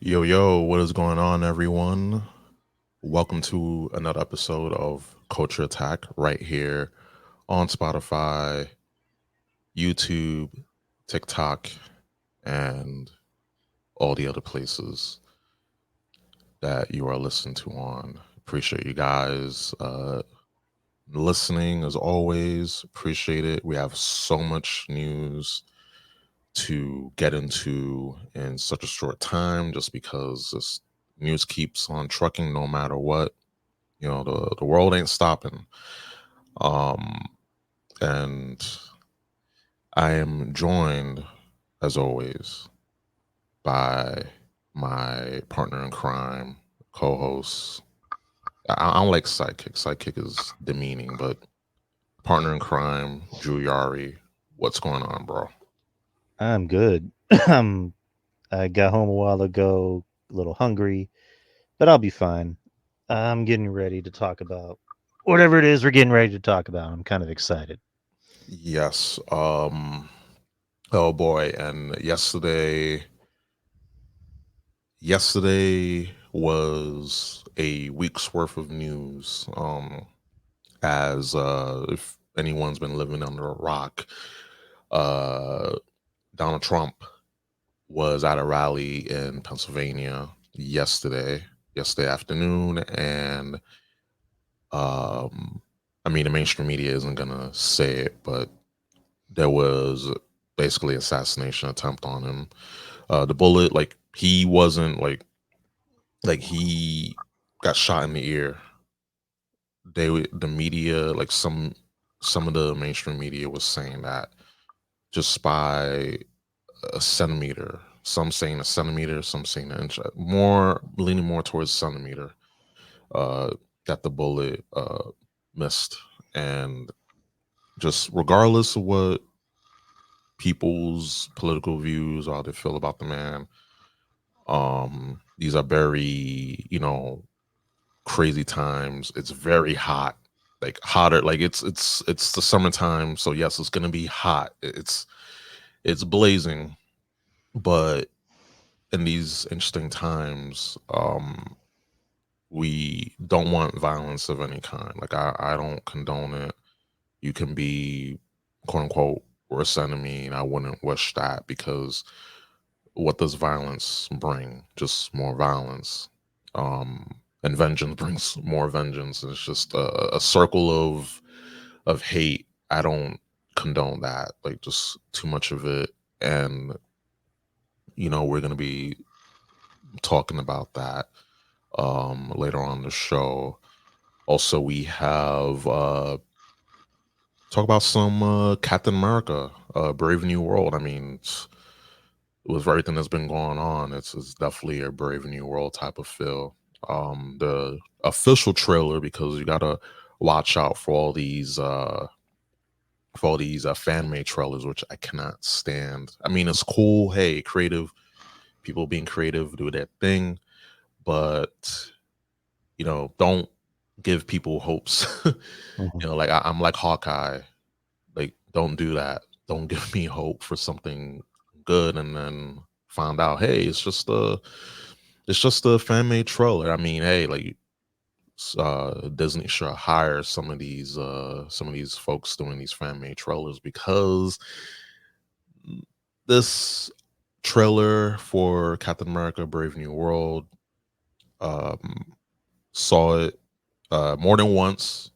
Yo, yo, what is going on, everyone? Welcome to another episode of Culture Attack right here on Spotify, YouTube, TikTok, and all the other places that you are listening to on. Appreciate you guys listening as always. Appreciate it. We have so much news to get into in such a short time just because this news keeps on trucking no matter what. You know, the world ain't stopping. Um, and I am joined, as always, by my partner in crime, co-host. I don't like sidekick. Sidekick is demeaning, but partner in crime, Drew Yari. What's going on, bro? I'm good. I got home a while ago, a little hungry, but I'll be fine. I'm getting ready to talk about whatever it is we're getting ready to talk about. I'm kind of excited. Yes. Oh boy. And yesterday was a week's worth of news. As if anyone's been living under a rock, uh, Donald Trump was at a rally in Pennsylvania yesterday afternoon, and um, I mean the mainstream media isn't gonna say it, but there was basically assassination attempt on him. The bullet, like he wasn't like he got shot in the ear. The media, like some of the mainstream media was saying that just by a centimeter. Some saying a centimeter, some saying an inch. More leaning more towards centimeter. Uh, that the bullet missed, and just regardless of what people's political views or how they feel about the man, these are very crazy times. It's very hot, like hotter. Like it's the summertime, so yes, it's gonna be hot. It's blazing, but in these interesting times, we don't want violence of any kind. Like I don't condone it. You can be quote unquote worst enemy, and I wouldn't wish that because what does violence bring? Just more violence. And vengeance brings more vengeance. It's just a circle of hate. I don't condone that. Like just too much of it. And we're gonna be talking about that later on in the show. Also, we have talk about some Captain America, Brave New World. I mean, with everything that's been going on, it's definitely a Brave New World type of feel. The official trailer, because you gotta watch out for all these fan made trailers, which I cannot stand. I mean, it's cool. Hey, creative people being creative, do their thing, but don't give people hopes. Mhm. Like I'm like Hawkeye. Like, don't do that. Don't give me hope for something good and then find out, hey, it's just a fan made trailer. I mean, hey, like Disney should hire some of these folks doing these fan made trailers because this trailer for Captain America Brave New World um saw it more than once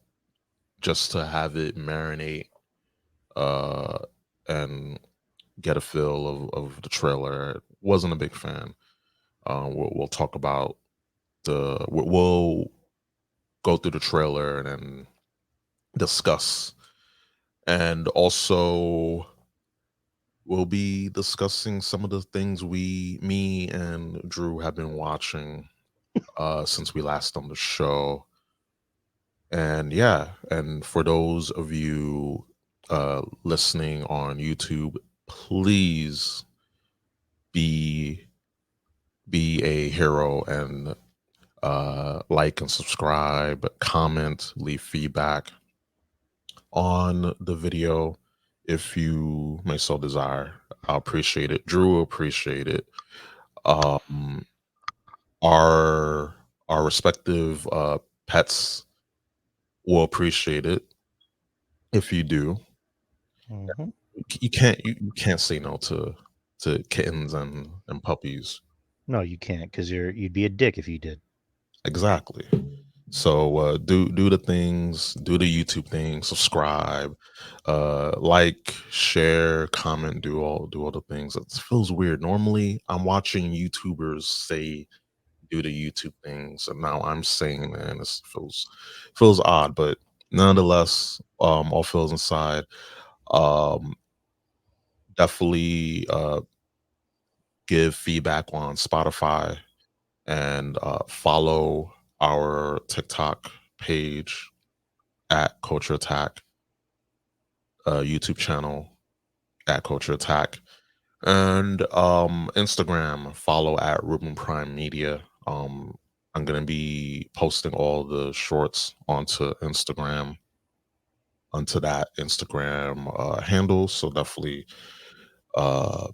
just to have it marinate uh and get a feel of the trailer. Wasn't a big fan. We'll talk about we'll go through the trailer and then discuss, and also we'll be discussing some of the things me and Drew have been watching since we last on the show. And yeah, and for those of you listening on YouTube, please be be a hero and like and subscribe, comment, leave feedback on the video if you may so desire. I appreciate it. Drew will appreciate it. Um, our our respective pets will appreciate it if you do. Hmm. You can't say no to kittens and puppies. No, you can't because you'd be a dick if you did. Exactly. So do the things, do the YouTube thing, subscribe, like, share, comment, do all the things. It feels weird. Normally I'm watching YouTubers say do the YouTube things, and now I'm saying it, and it feels odd, but nonetheless, all feels inside. Um, definitely give feedback on Spotify and follow our TikTok page at Culture Attack, YouTube channel at Culture Attack, and Instagram follow at Ruben Prime Media. I'm gonna be posting all the shorts onto that Instagram handle, so definitely uh,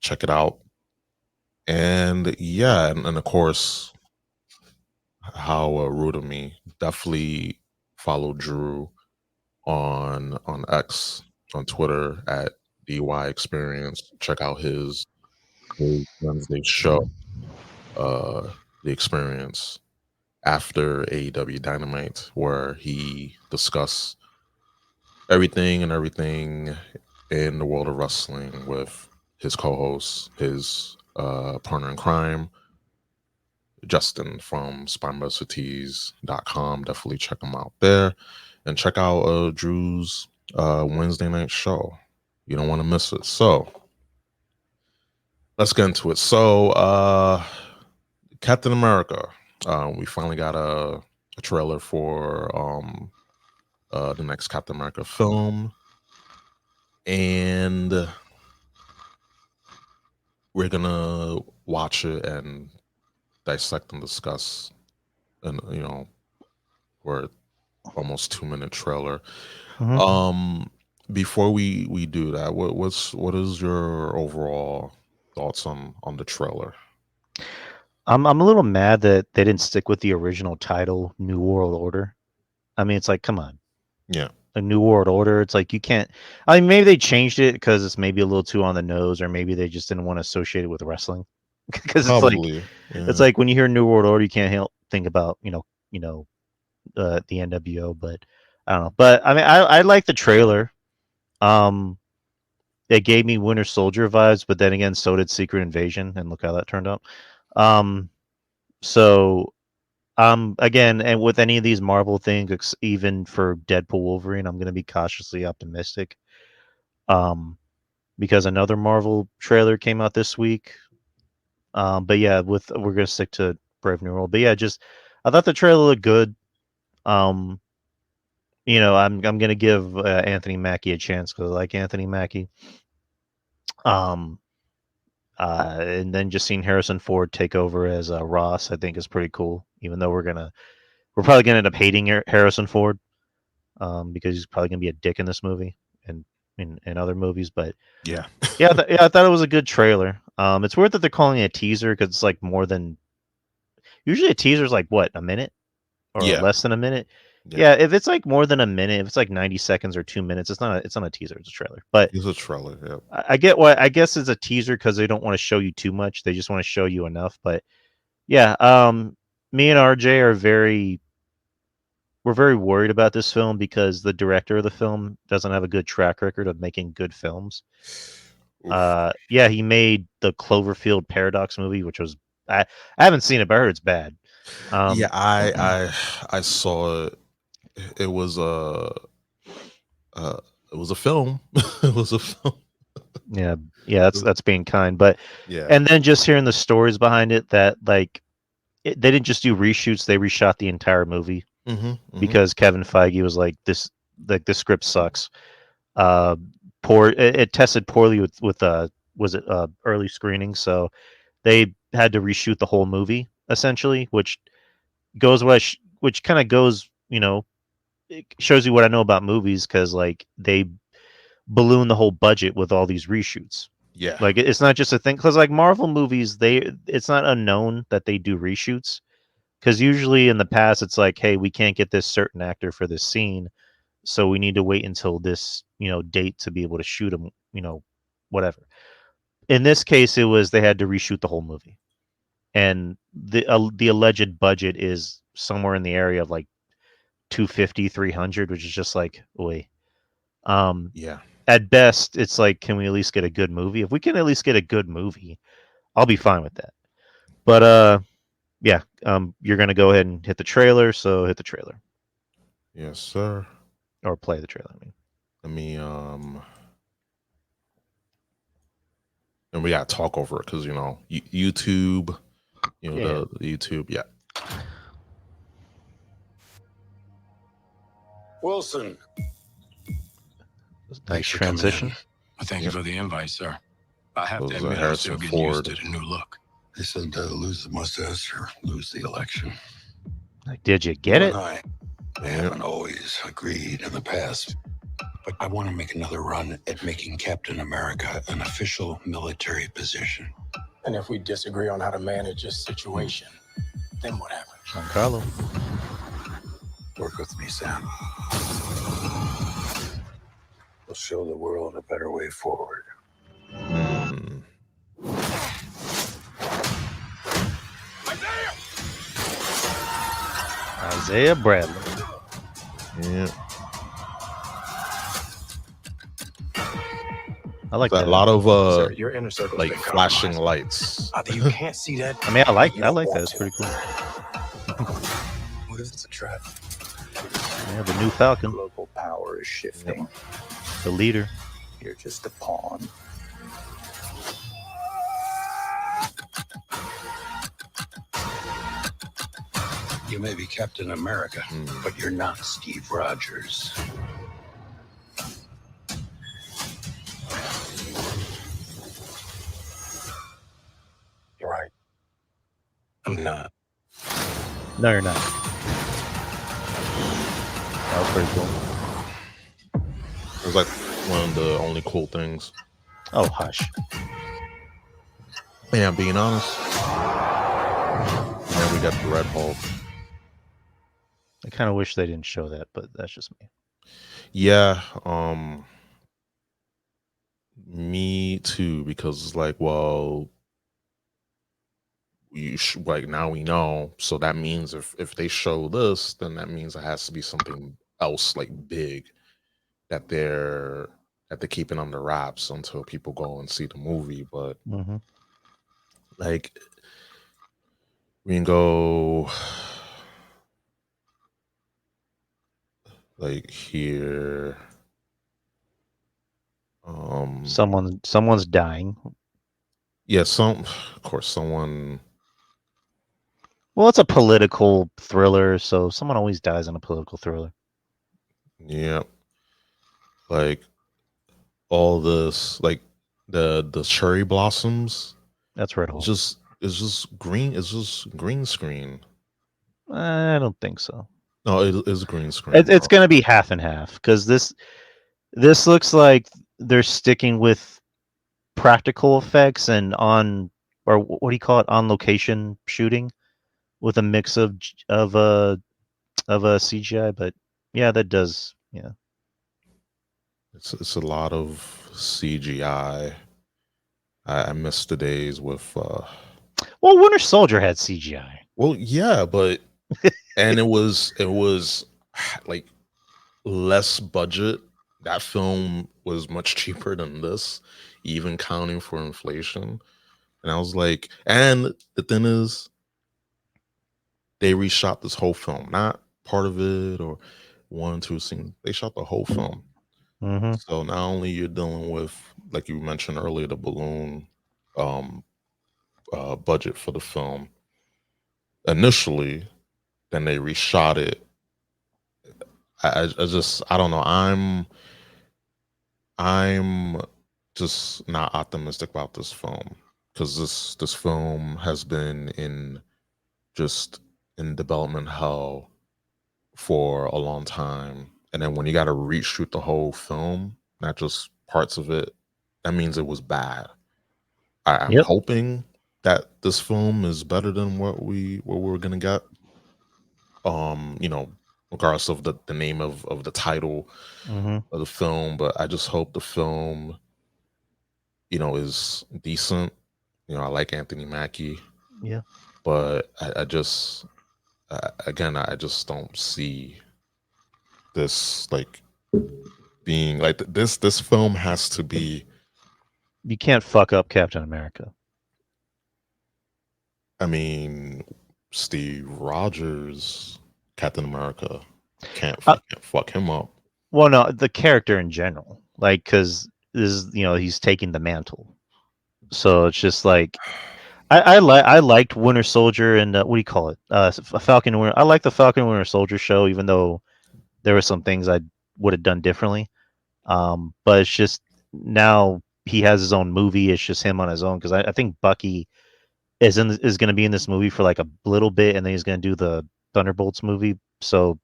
check it out. And yeah, and of course, how rude of me. Definitely follow Drew on X, on Twitter at DY Experience. Check out his Wednesday show, uh, The Experience, after AEW Dynamite, where he discuss everything in the world of wrestling with his co-host, his partner in crime, Justin from SpineBustCities.com. Definitely check him out there. And check out Drew's Wednesday night show. You don't want to miss it. So let's get into it. So Captain America. We finally got a trailer for the next Captain America film. And we're gonna watch it and dissect and discuss, and we're almost 2 minute trailer. Hmm. Um, before we do that, what is your overall thoughts on the trailer? I'm a little mad that they didn't stick with the original title, New World Order. I mean, it's like, come on, Yeah, a New World Order. It's like you can't. I mean, maybe they changed it because it's maybe a little too on the nose, or maybe they just didn't want to associate it with wrestling. Because probably. it's Yeah, like when you hear New World Order, you can't help think about the NWO. But I don't know. But I mean, I like the trailer. Um, it gave me Winter Soldier vibes, but then again, so did Secret Invasion, and look how that turned out. Um, so again, and with any of these Marvel things, even for Deadpool Wolverine, I'm going to be cautiously optimistic. Um, because another Marvel trailer came out this week. But yeah, with we're going to stick to Brave New World. But yeah, just I thought the trailer looked good. Um, I'm going to give Anthony Mackie a chance because I like Anthony Mackie. Um, and then just seeing Harrison Ford take over as Ross, I think is pretty cool. Even though we're probably gonna end up hating Harrison Ford, because he's probably gonna be a dick in this movie and in other movies. But yeah, yeah, yeah, I thought it was a good trailer. It's weird that they're calling it a teaser because it's like more than usually a teaser is like what, a minute or yeah, less than a minute. yeah. Yeah, if it's like more than a minute, if it's like 90 seconds or 2 minutes, it's not a teaser, it's a trailer. But It's a trailer. Yeah, I get why. I guess it's a teaser because they don't want to show you too much. They just want to show you enough. But yeah, me and RJ we're very worried about this film because the director of the film doesn't have a good track record of making good films. oof. Yeah, he made the Cloverfield Paradox movie, which was I haven't seen it, but I heard it's bad. Yeah. Um, I saw it. It was uh, it was a film. It was a film. yeah, yeah, that's being kind, but Yeah. and then just hearing the stories behind it that like they didn't just do reshoots; they reshot the entire movie Hmm. Hmm. because Kevin Feige was like this script sucks. Uh, it tested poorly with was it early screening, so they had to reshoot the whole movie essentially, which kind of goes, it shows you what I know about movies because like they balloon the whole budget with all these reshoots. Yeah. Like it's not just a thing because like Marvel movies, it's not unknown that they do reshoots. Because usually in the past, it's like, hey, we can't get this certain actor for this scene, so we need to wait until this date to be able to shoot them. Whatever. In this case, it was they had to reshoot the whole movie, and the alleged budget is somewhere in the area of like 250, 300, which is just like, oi. Um, Yeah. at best, it's like, can we at least get a good movie? If we can at least get a good movie, I'll be fine with that. But yeah, you're gonna go ahead and hit the trailer, so hit the trailer Yes, sir. or play the trailer. I mean, Let me and we gotta talk over it because YouTube, yeah, the YouTube. Yeah. Wilson, nice thanks for coming transition. in. Well, thank you Yep. for the invite, sir. I have It to was admit, I'm still Harrison getting used Ford. to the new look. They said lose the mustache or lose the election. Like, did you You get and it? I haven't always agreed in the past, but I want to make another run at making Captain America an official military position. And if we disagree on how to manage this situation, then what happens? Giancarlo. Work with me, Sam. We'll show the world a better way forward. Hmm. Isaiah Bradley. Yeah. I like A that. lot of Sir, your inner circle's like been flashing compromised. lights. Either you can't see that. I mean, I like you that. don't want It's to. pretty cool. What if it's a trap? Yeah, the new Falcon, Global power is shifting. the leader. You're just a pawn. You may be Captain America, but you're not Steve Rogers. You're right. I'm not. No, you're not. That was pretty cool. It was like one of the only cool things. Oh, hush. Yeah, being honest. And then we got the Red Hulk. I kind of wish they didn't show that, but that's just me. Yeah, me too. Because it's like, well, like now we know. So that means if they show this, then that means it has to be something else like big that they're keeping under wraps until people go and see the movie. But Mm-hmm. like we can go like here. Someone's dying. Yeah, of course someone. Well, it's a political thriller, so someone always dies in a political thriller. Yeah, like all this, like the cherry blossoms. That's Red Hulk. It's just green. It's just green screen. I don't think so. No, it is green screen. It's going to be half and half because this looks like they're sticking with practical effects and or what do you call it, on location shooting with a mix of a CGI. But yeah, that does It's a lot of CGI. I miss the days with. Well, Winter Soldier had CGI. Well, yeah, but and it was like less budget. That film was much cheaper than this, even counting for inflation. And I was like, and the thing is, they reshot this whole film, not part of it or one, two scenes. They shot the whole film. Mm-hmm. So not only you're dealing with, like you mentioned earlier, the balloon um, budget for the film initially, then they reshot it. I don't know. I'm just not optimistic about this film because this film has been just in development hell for a long time. And then when you got to reshoot the whole film, not just parts of it, that means it was bad. I'm Yep. hoping that this film is better than what we're gonna get. You know, regardless of the name of the title Hmm. of the film, but I just hope the film, you know, is decent. You know, I like Anthony Mackie, Yeah. but I just again, I just don't see this like being like this film has to be. You can't fuck up Captain America. I mean, Steve Rogers, Captain America, Uh, you can't fuck him up. well, no, the character in general, like, because this is, he's taking the mantle. So it's just like I liked Winter Soldier and what do you call it? Falcon and Winter. I like the Falcon and Winter Soldier show, even though there were some things I would have done differently. But it's just now he has his own movie. It's just him on his own because I think Bucky is going to be in this movie for like a little bit, and then he's going to do the Thunderbolts movie. So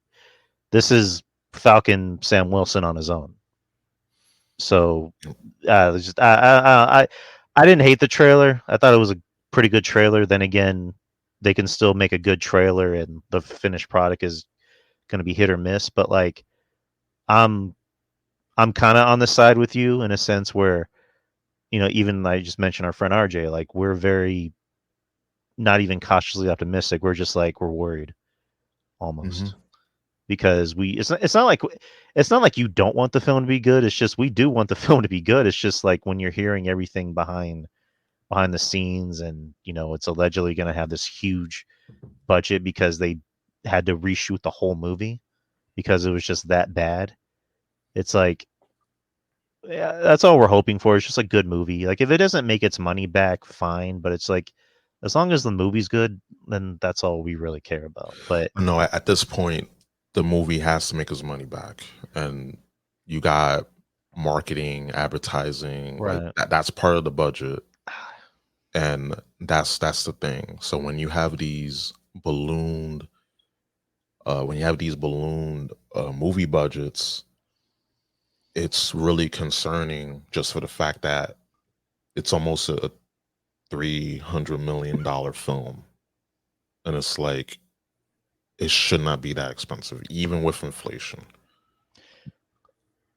this is Falcon Sam Wilson on his own. So it's just I didn't hate the trailer. I thought it was a pretty good trailer. Then again, they can still make a good trailer, and the finished product is going to be hit or miss. But like, I'm I'm kind of on the side with you in a sense where even I just mentioned our friend RJ. Like, we're very not even cautiously optimistic. We're just like we're worried Hmm. almost because it's not like you don't want the film to be good. It's just we do want the film to be good. It's just like when you're hearing everything behind the scenes, and it's allegedly going to have this huge budget because they had to reshoot the whole movie because it was just that bad. It's like, yeah, that's all we're hoping for. It's just a good movie. Like, if it doesn't make its money back, fine, but it's like as long as the movie's good, then that's all we really care about. But No, at this point, the movie has to make its money back, and you got marketing, advertising, like right. that's part of the budget, and that's the thing. So when you have these ballooned movie budgets, it's really concerning just for the fact that it's almost a $300 million film, and it's like it should not be that expensive, even with inflation.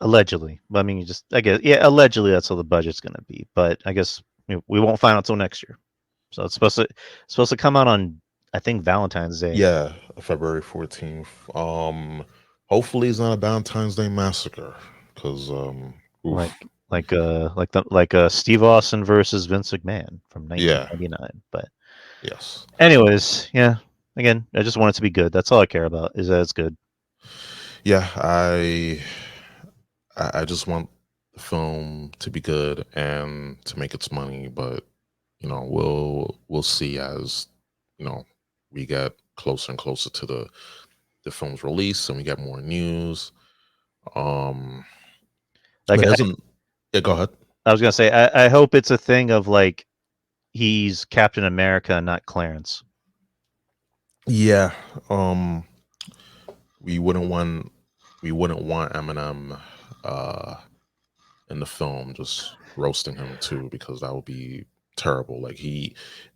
Allegedly. I mean, I guess, yeah, allegedly that's how the budget's going to be. But I guess we won't find out till next year. So it's supposed to come out on, I think, Valentine's Day. Yeah, February 14th. Hopefully it's not a Valentine's Day massacre, because like oof. Steve Austin versus Vince McMahon from Yeah, 1999. But yes. anyways, yeah. Again, I just want it to be good. That's all I care about is that it's good. Yeah, I just want the film to be good and to make its money, but we'll see as you know we get closer and closer to the film's release and we get more news. Um, Like, but doesn't yeah, go ahead. I was gonna say, I hope it's a thing of like he's Captain America, not Clarence. Yeah, um, we wouldn't want Eminem uh in the film just roasting him too, because that would be terrible. Like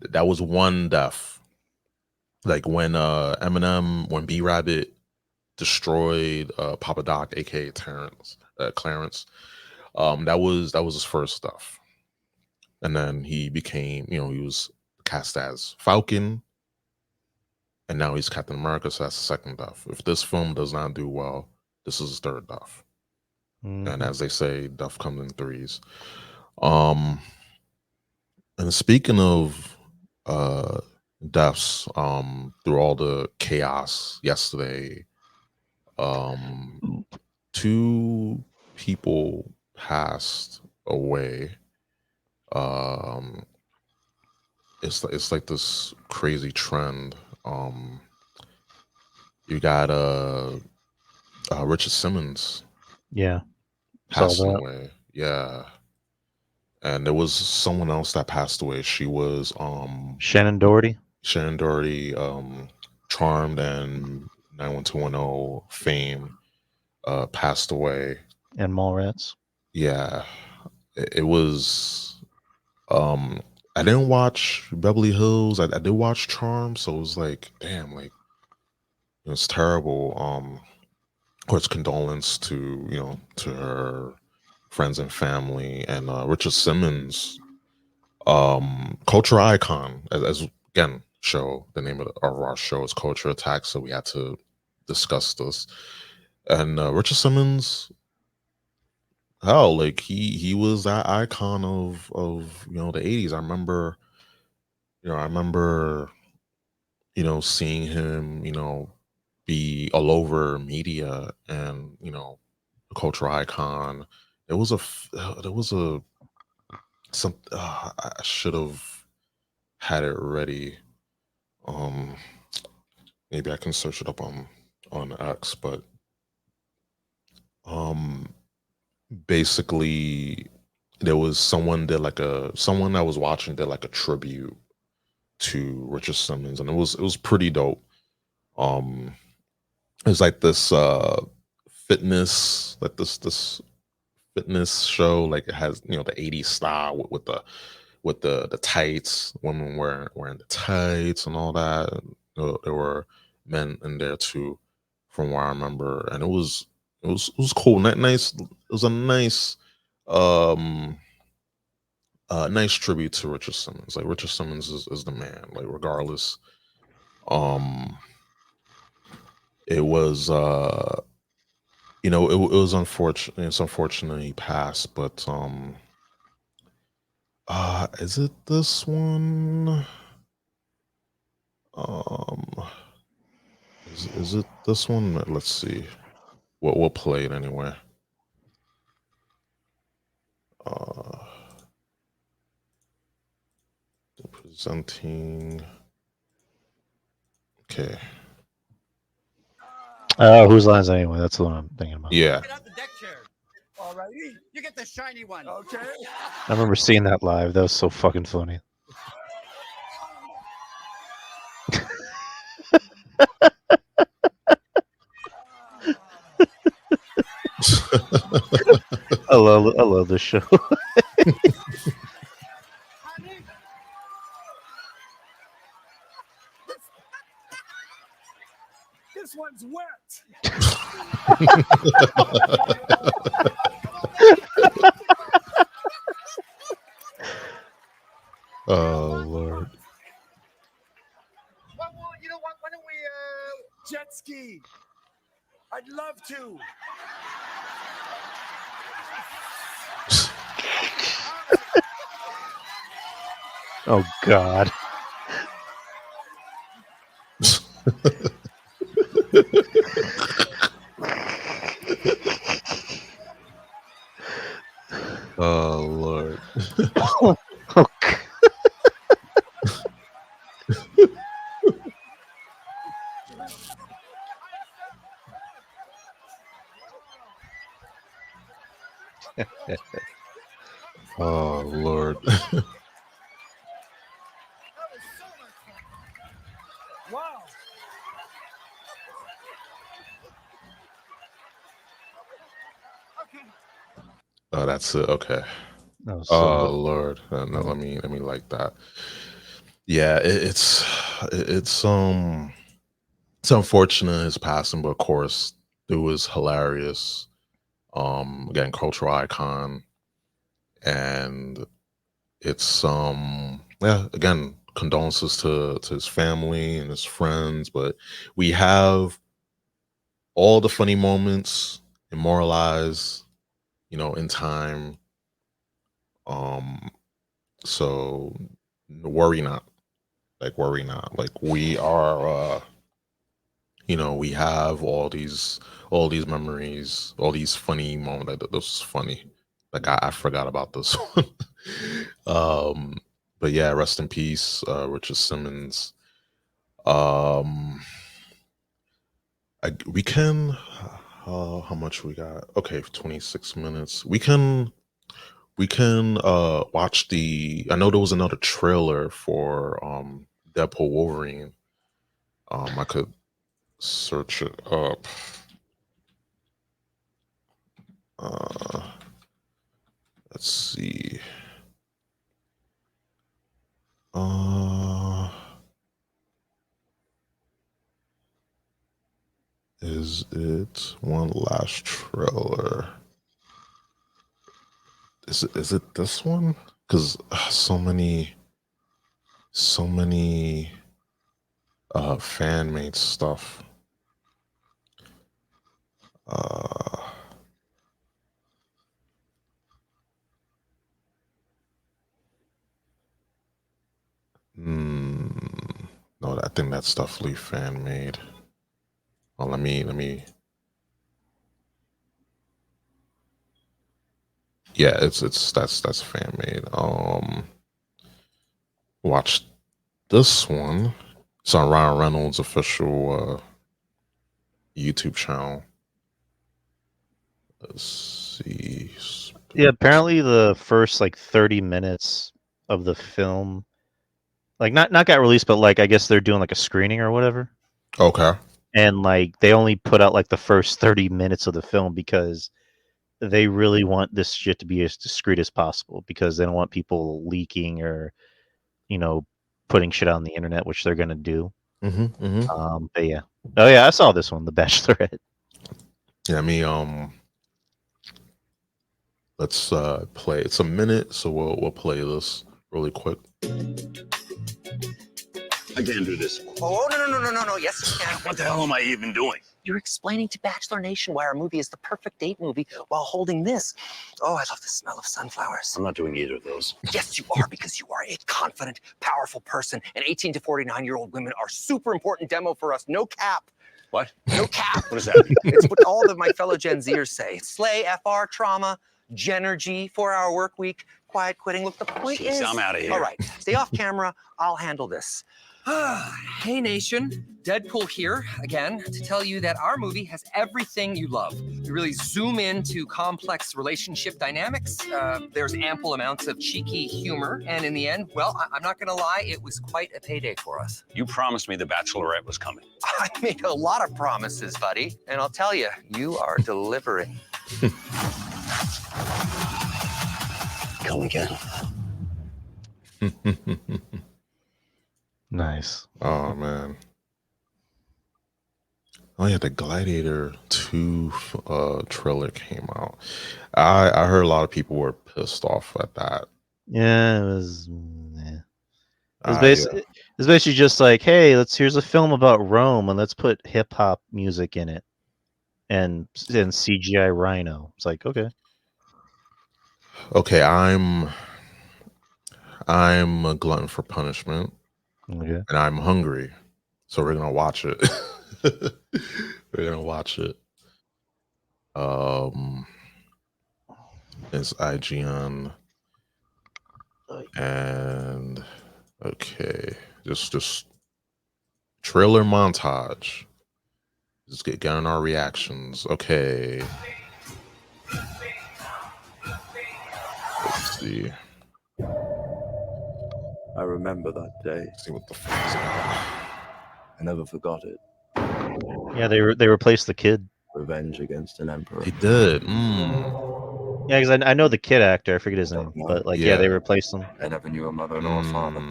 that was one death. Like when Eminem, when B Rabbit destroyed Papa Doc, aka Clarence, that was his first stuff, and then he became, he was cast as Falcon, and now he's Captain America, so that's the second death. If this film does not do well, this is his third death, and Mhm. as they say, death comes in threes. Um, and speaking of uh deaths, through all the chaos yesterday, um, two people passed away. Um, it's like this crazy trend. You got Richard Simmons Yeah, saw passing that. away. Yeah, and there was someone else that passed away. She was Shannon Doherty Shannon Doherty, Charmed and 91210 fame, passed away. and Mallrats. Yeah, it was. Um, I didn't watch Beverly Hills. I did watch Charm, so it was like, damn, like it was terrible. Of course, condolence to to her friends and family, and Richard Simmons, culture icon. As again, show the name of our show is Culture Attack, so we had to discuss this. And Richard Simmons, hell, like he was that icon of the '80s. I remember seeing him, be all over media and, a cultural icon. There was a some I should have had it ready. Um Maybe I can search it up on X, but um basically there was someone I was watching did like a tribute to Richard Simmons, and it was pretty dope. Um it's like this fitness fitness show. Like it has the '80s style with the tights, women wearing the tights and all that. And, there were men in there too, from what I remember, and it was cool. Nice. It was a um nice tribute to Richard Simmons. Like Richard Simmons is the man. Like regardless, um, it was it was unfortunate. It's unfortunate he passed, but is it this one? Um, is it this one? Let's see. We'll play it anyway. Uh, presenting. Okay. Oh, whose lines anyway? That's the one I'm thinking about. Yeah. Get out the deck chair. Alrighty. You get the shiny one. Okay. I remember seeing that live. That was so fucking funny. I love this show. This one's wet. Oh Lord. Well, you know what? Why don't we jet ski? I'd love to. Oh God. Oh Lord. Oh, God. Oh Lord. Wow. Okay. Oh, that's it. Okay. That was Oh so. Lord. No, let me like that. Yeah, it's unfortunate his passing, but of course it was hilarious. Again, cultural icon, and it's yeah, again, condolences to his family and his friends, but we have all the funny moments immortalized, in time. Um, so worry not, like worry not, like we are. We have all these memories, all these funny moments. Like, this was funny. Like I forgot about this one. um, but yeah, rest in peace, Richard Simmons. Um, we can. How much we got? Okay, 26 minutes. We can watch the. I know there was another trailer for Deadpool Wolverine. I could search it up. Uh, let's see. is it? One last trailer. Is it this one? Because so many fan made stuff. No, I think that's definitely fan made. Well, let me. Yeah, that's fan made. Watch this one. It's on Ryan Reynolds' official YouTube channel. Let's see. Yeah, apparently the first like 30 minutes of the film, like not got released, but like I guess they're doing like a screening or whatever. Okay. And like they only put out like the first 30 minutes of the film because they really want this shit to be as discreet as possible because they don't want people leaking or, putting shit on the internet, which they're gonna do. But yeah. Oh yeah, I saw this one, The Bachelorette. Yeah, let's play. It's a minute, so we'll play this really quick. I can't do this. Oh, no. Yes, you can. What the hell am I even doing? You're explaining to Bachelor Nation why our movie is the perfect date movie while holding this. Oh, I love the smell of sunflowers. I'm not doing either of those. Yes, you are, because you are a confident, powerful person. And 18 to 49-year-old women are super important demo for us. No cap. What? No cap. What does that mean? It's what all of my fellow Gen Zers say. Slay, FR, trauma, Genergy, 4-hour work week, quiet quitting. Look, the point Jeez, is... I'm outta here. All right, stay off camera. I'll handle this. Hey Nation, Deadpool here again to tell you that our movie has everything you love. We really zoom into complex relationship dynamics. There's ample amounts of cheeky humor, and in the end, well, I'm not gonna lie, it was quite a payday for us. You promised me The Bachelorette was coming. I made a lot of promises, buddy, and I'll tell you, you are delivering. Come again. Nice. Oh man. Oh yeah, the Gladiator 2 trailer came out. I heard a lot of people were pissed off at that. Yeah, it was. It's Yeah. basically just like, hey, here's a film about Rome and let's put hip hop music in it, and CGI Rhino. It's like, okay. Okay, I'm a glutton for punishment. Okay. And I'm hungry, so we're gonna watch it. We're gonna watch it. It's IGN, and okay, just trailer montage. Just getting our reactions. Okay, let's see. I remember that day. Let's see what the fuck is that? I never forgot it. Yeah, they replaced the kid. Revenge against an emperor. He did. Yeah, because I know the kid actor. I forget his name, but like, yeah, they replaced him. I never knew a mother nor a father.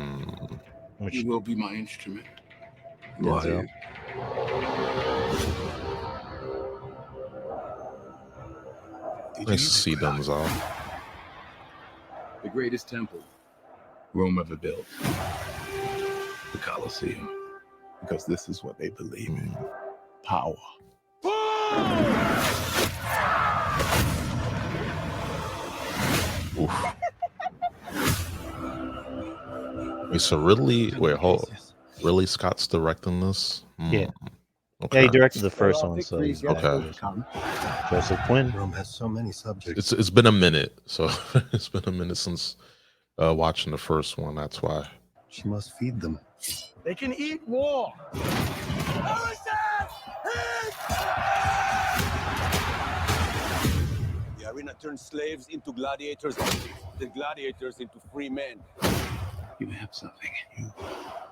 Which, You will be my instrument. Who are you? Nice to see Denzel. The greatest temple Rome ever built. The Colosseum. Because this is what they believe in. Power. Oof. Wait, so Ridley Scott's directing this? Yeah. Okay. Yeah, he directed the first one, so he's Okay. Joseph Quinn. Rome has so many subjects. It's been a minute, so it's been a minute since watching the first one. That's why. She must feed them. They can eat war. The arena turns slaves into gladiators, the gladiators into free men. You have something in you.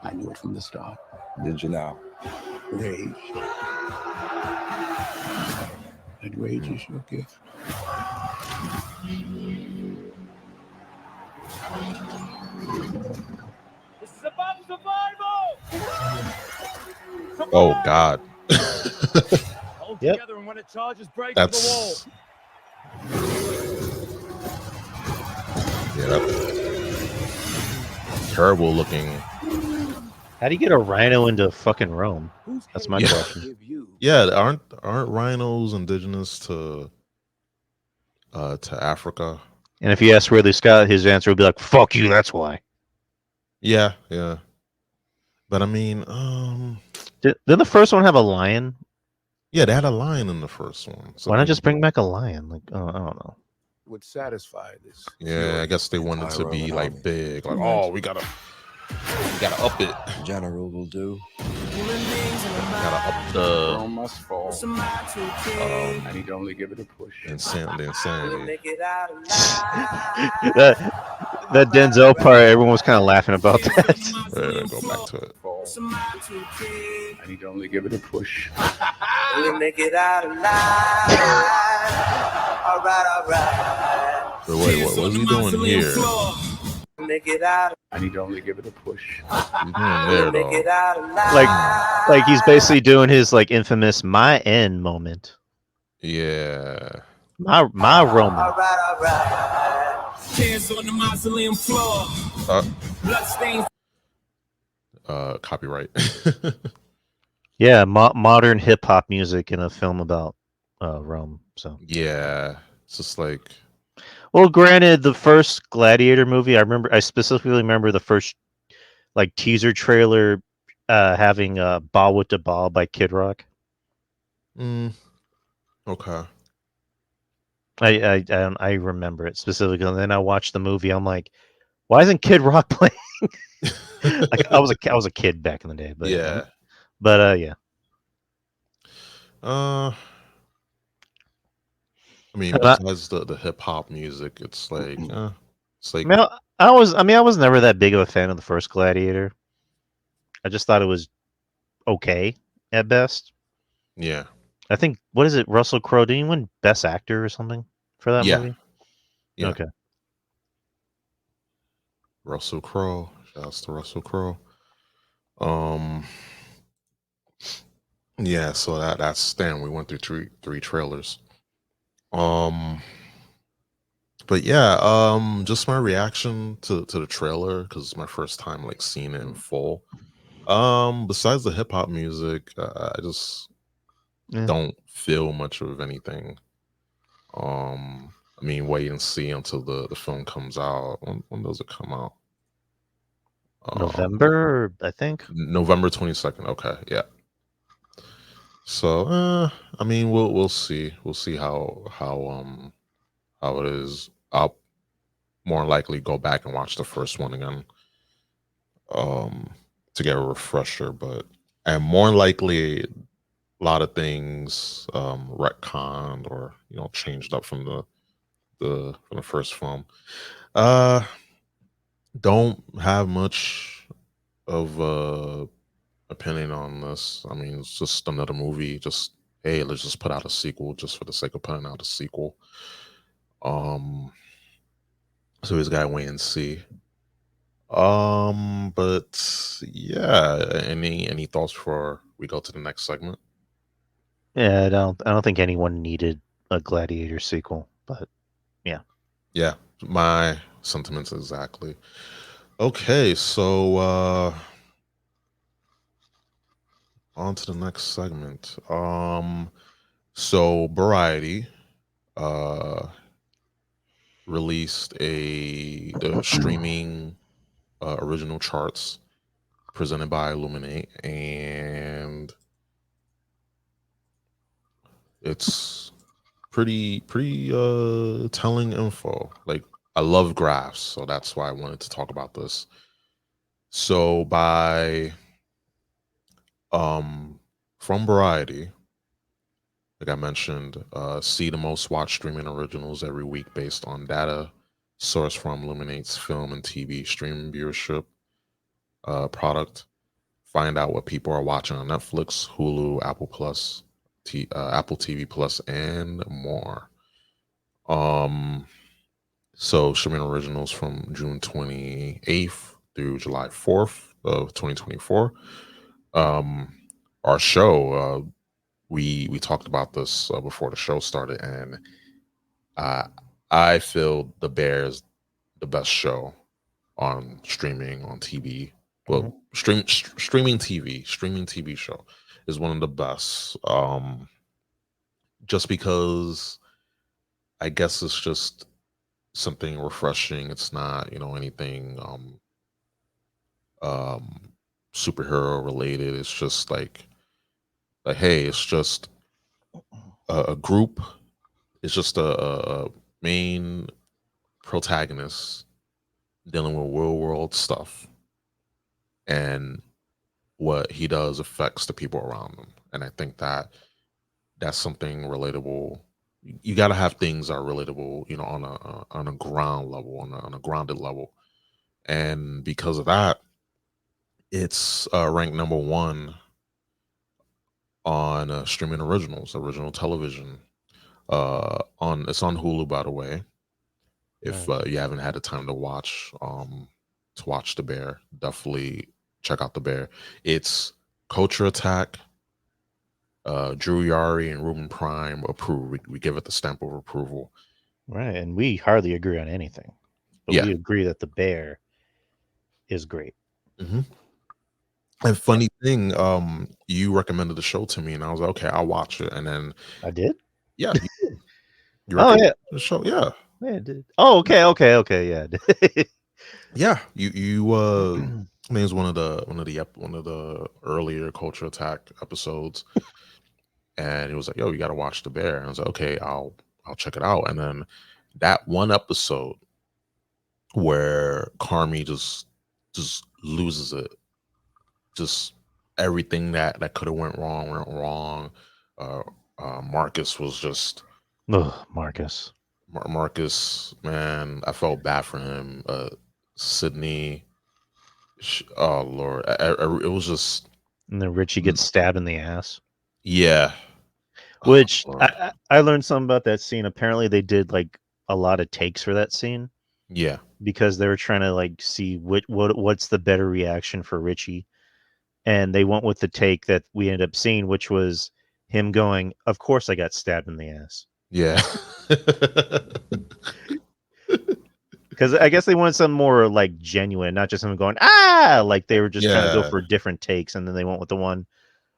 I knew it from the start. Did you now? Rage. That rage is your gift. This is about survival. Oh God. Yeah, Yep. together and when it charges, break to the wall. That's terrible looking. How do you get a rhino into fucking Rome? That's my question. Yeah, aren't rhinos indigenous to Africa? And if you ask Ridley Scott, his answer would be like, "Fuck you, that's why." Yeah. But I mean, Didn't the first one have a lion? yeah, they had a lion in the first one. So Why not just bring back a lion? Like, I don't know. Would satisfy this. Yeah, I guess they wanted to be like big. Like, oh, we gotta up it. General will do. Gotta up the Rome must fall. I need to only give it a push. insanity. That Denzel part, everyone was kind of laughing about that. Go back to it. I need to only give it a push. Make it out alive. All right. So wait, what was he doing here? Make it out. I need to only give it a push. He's doing there Make it though. out alive. Like he's basically doing his like infamous "my end" moment. Yeah. My Roman. All right. Hands on the mausoleum floor. Bloodstains. Copyright. Yeah, modern hip hop music in a film about Rome. So Yeah, it's just like, well, granted, the first Gladiator movie, I specifically remember the first like teaser trailer having "Ball with the Ball" by Kid Rock. okay. I remember it specifically, and then I watched the movie. I'm like, why isn't Kid Rock playing? Like I was a kid back in the day, but Yeah. yeah. I mean, besides the hip hop music, it's like, I was never that big of a fan of the first Gladiator. I just thought it was okay at best. yeah. I think, what is it? Russell Crowe, didn't he win Best Actor or something for that movie? Yeah. Okay. Russell Crowe. Shouts to Russell Crowe. Yeah, so that's Dan. We went through three trailers. But yeah, just my reaction to the trailer, because it's my first time like seeing it in full. Besides the hip hop music, I just don't feel much of anything. I mean, wait and see until the film comes out. When does it come out? November, I think. November 22nd. Okay, yeah. So, I mean, we'll see. We'll see how it is. I'll more likely go back and watch the first one again, to get a refresher. And more likely, a lot of things retconned or changed up from the first film. Don't have much of opinion on this. I mean, it's just another movie. Just, hey, let's just put out a sequel just for the sake of putting out a sequel. So we just gotta wait and see. But yeah, any thoughts before we go to the next segment? Yeah, I don't think anyone needed a Gladiator sequel, but yeah, my sentiments exactly. Okay, so on to the next segment. So Variety released the streaming original charts presented by Illuminate, and it's pretty telling info. Like, I love graphs, so that's why I wanted to talk about this. So from Variety, like I mentioned, see the most watched streaming originals every week based on data sourced from Illuminate's film and TV streaming viewership product. Find out what people are watching on Netflix, Hulu, Apple Plus, Apple TV Plus, and more. So streaming originals from June 28th through July 4th of 2024. Our show, we talked about this before the show started, and I feel The Bear is the best show on streaming on TV. Well, streaming TV show is one of the best. Just because I guess it's just something refreshing. It's not, anything um superhero related. It's just like hey, it's just a group. It's just a main protagonist dealing with real world stuff, and what he does affects the people around him. And I think that's something relatable. You got to have things that are relatable, on a ground level, on a grounded level. And because of that, it's ranked number one on streaming original television. It's on Hulu, by the way. If you haven't had the time to watch The Bear, definitely check out The Bear. It's Culture Attack, Drew Yari and Ruben Prime approve. We give it the stamp of approval. Right, and we hardly agree on anything, but we agree that The Bear is great. Mm-hmm. And funny thing, you recommended the show to me, and I was like, okay, I'll watch it. And then I did. Yeah, you did. You Oh yeah, the show. Yeah, I did. Oh, okay. Yeah, yeah. You I mean, it was one of the earlier Culture Attack episodes, and he was like, "Yo, you got to watch The Bear." And I was like, "Okay, I'll check it out." And then that one episode where Carmy just loses it, just everything that could have went wrong. Marcus was just Marcus. Marcus, man, I felt bad for him. Sydney, oh Lord, it was just. And then Richie gets stabbed in the ass. Yeah, which I learned something about that scene. Apparently, they did like a lot of takes for that scene. Yeah, because they were trying to like see what's the better reaction for Richie, and they went with the take that we ended up seeing, which was him going, "Of course, I got stabbed in the ass." Yeah. Because I guess they wanted something more like genuine, not just him going "ah," like they were just trying to go for different takes, and then they went with the one,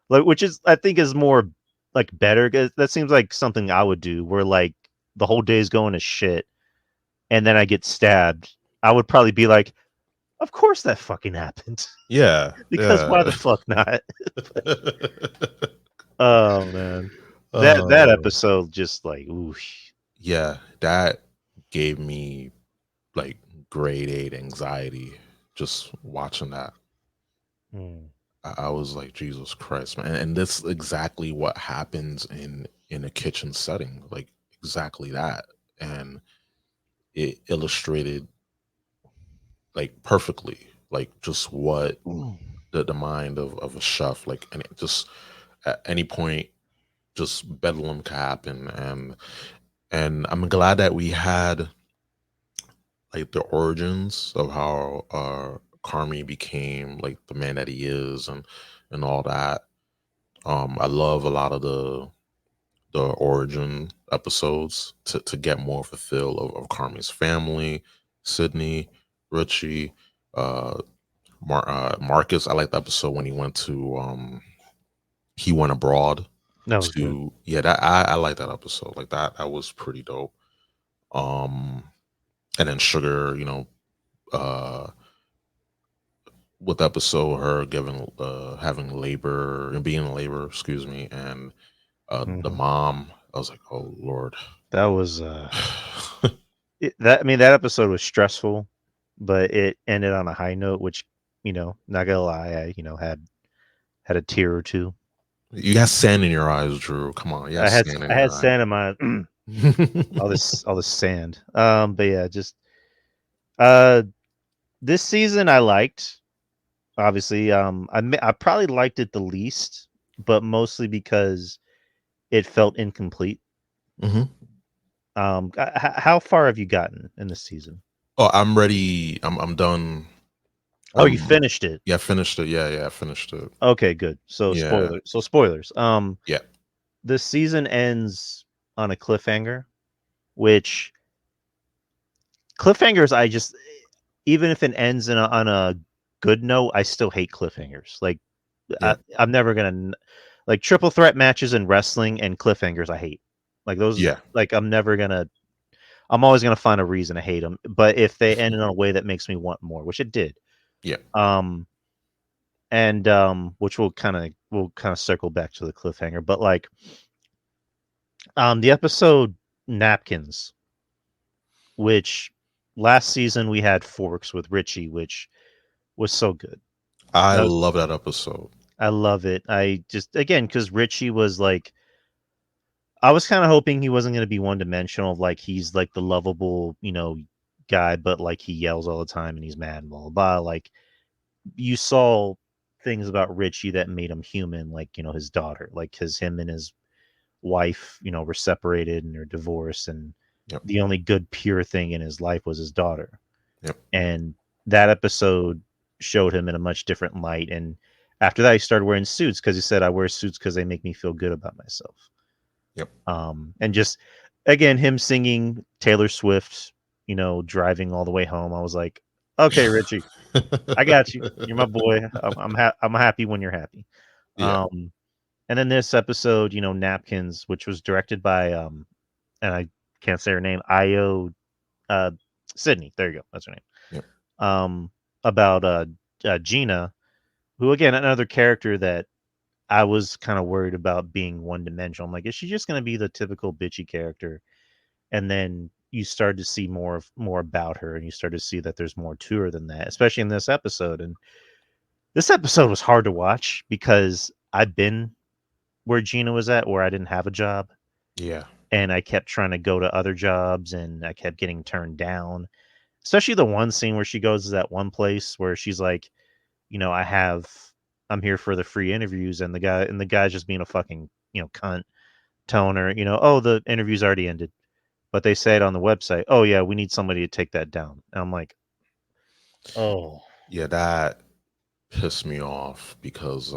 like, which is I think is more like better. Cause that seems like something I would do, where like the whole day is going to shit, and then I get stabbed. I would probably be like, "Of course that fucking happened." Yeah, because why the fuck not? Oh man, that episode just like oosh. Yeah, that gave me like grade 8 anxiety just watching that. I was like, Jesus Christ, man. And that's exactly what happens in a kitchen setting, like exactly that. And it illustrated like perfectly, like just what the mind of a chef, like, and it just at any point, just bedlam can happen. And I'm glad that we had like the origins of how Carmy became like the man that he is and all that. I love a lot of the origin episodes to get more of a feel of Carmy's family, Sydney, Richie, Marcus. I like the episode when he went to he went abroad. That was good. Yeah, that I like that episode. Like that was pretty dope. And then Sugar, with episode her giving having labor and being in labor, excuse me, and the mom, I was like, oh Lord. That was that episode was stressful, but it ended on a high note, which, not gonna lie, I had a tear or two. You got sand in your eyes, Drew. Come on. I had sand in my all this sand. But yeah, just this season I liked. Obviously, I probably liked it the least, but mostly because it felt incomplete. How far have you gotten in this season? Oh, I'm ready. I'm done. Oh, you finished it? Yeah, I finished it. Yeah, I finished it. Okay, good. So yeah. spoilers. Yeah. the season ends on a cliffhanger, which cliffhangers I just, even if it ends on a good note, I still hate cliffhangers. Like Yeah. I'm never gonna like triple threat matches in wrestling and cliffhangers. I hate like those. Yeah. Like I'm always gonna find a reason to hate them. But if they end in a way that makes me want more, which it did, Yeah. And which we'll kind of circle back to the cliffhanger. But like the episode Napkins, which last season we had Forks with Richie, which was so good. I That was, love that episode. I love it. I just again because Richie was like, I was kind of hoping he wasn't going to be one dimensional. Like he's like the lovable, guy, but like he yells all the time and he's mad and blah blah blah. Like you saw things about Richie that made him human, like his daughter, like him and his wife, were separated and are divorced, and Yep. the only good pure thing in his life was his daughter. Yep. And that episode showed him in a much different light. And after that, he started wearing suits because he said, "I wear suits because they make me feel good about myself." Yep. And just again, him singing Taylor Swift, driving all the way home. I was like, "Okay, Richie, I got you. You're my boy. I'm happy when you're happy." Yeah. And then this episode, Napkins, which was directed by and I can't say her name, Io Sydney. There you go. That's her name. Yep. About Gina, who again another character that I was kind of worried about being one dimensional. I'm like, is she just going to be the typical bitchy character? And then you start to see more about her, and you start to see that there's more to her than that, especially in this episode. And this episode was hard to watch because I've been where Gina was at, where I didn't have a job. Yeah. And I kept trying to go to other jobs and I kept getting turned down. Especially the one scene where she goes to that one place where she's like, I'm here for the free interviews, and the guy's just being a fucking, cunt, telling her, oh, the interview's already ended. But they say it on the website, oh yeah, we need somebody to take that down. And I'm like, oh. Yeah, that pissed me off because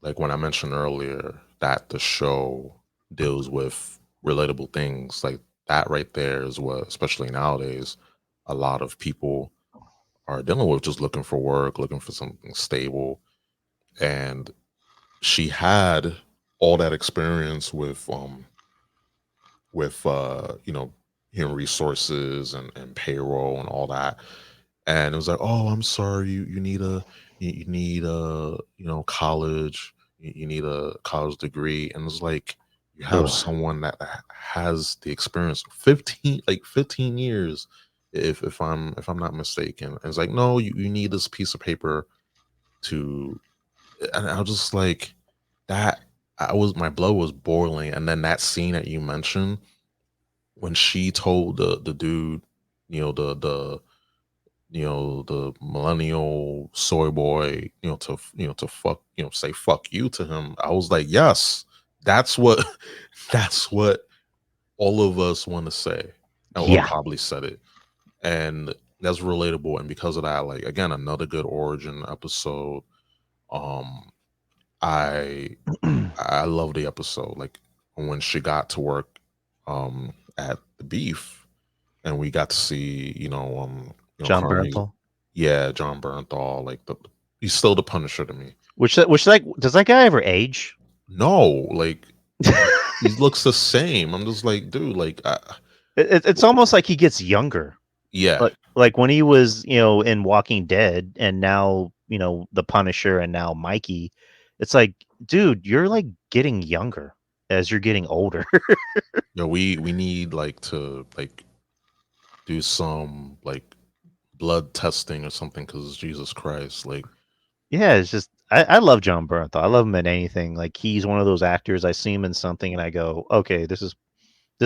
like when I mentioned earlier that the show deals with relatable things, like that right there is what, especially nowadays, a lot of people are dealing with, just looking for work, looking for something stable. And she had all that experience with human resources and payroll and all that. And it was like, oh, I'm sorry, you need a college, you need a college degree. And it's like you have Ugh. someone that has the experience 15 years, if I'm not mistaken. And it's like, no, you need this piece of paper to, and I was just like, that, my blood was boiling. And then that scene that you mentioned when she told the dude, the the millennial soy boy, to fuck, say fuck you to him. I was like, yes, that's what that's what all of us want to say, or Yeah. probably said it. And that's relatable. And because of that, like, again, another good origin episode. I love the episode, like when she got to work at the beef, and we got to see, John Carmy. Bernthal. Yeah, John Bernthal, like he's still the Punisher to me. Which like, does that guy ever age? No, like he looks the same. I'm just like, dude, like It's almost like he gets younger. yeah, Like when he was, in Walking Dead, and now, the Punisher, and now Mikey. It's like, dude, you're like getting younger as you're getting older. we need like to like do some like blood testing or something, because Jesus Christ, like Yeah, it's just I love John Bernthal. I love him in anything. Like he's one of those actors. I see him in something and I go, okay, this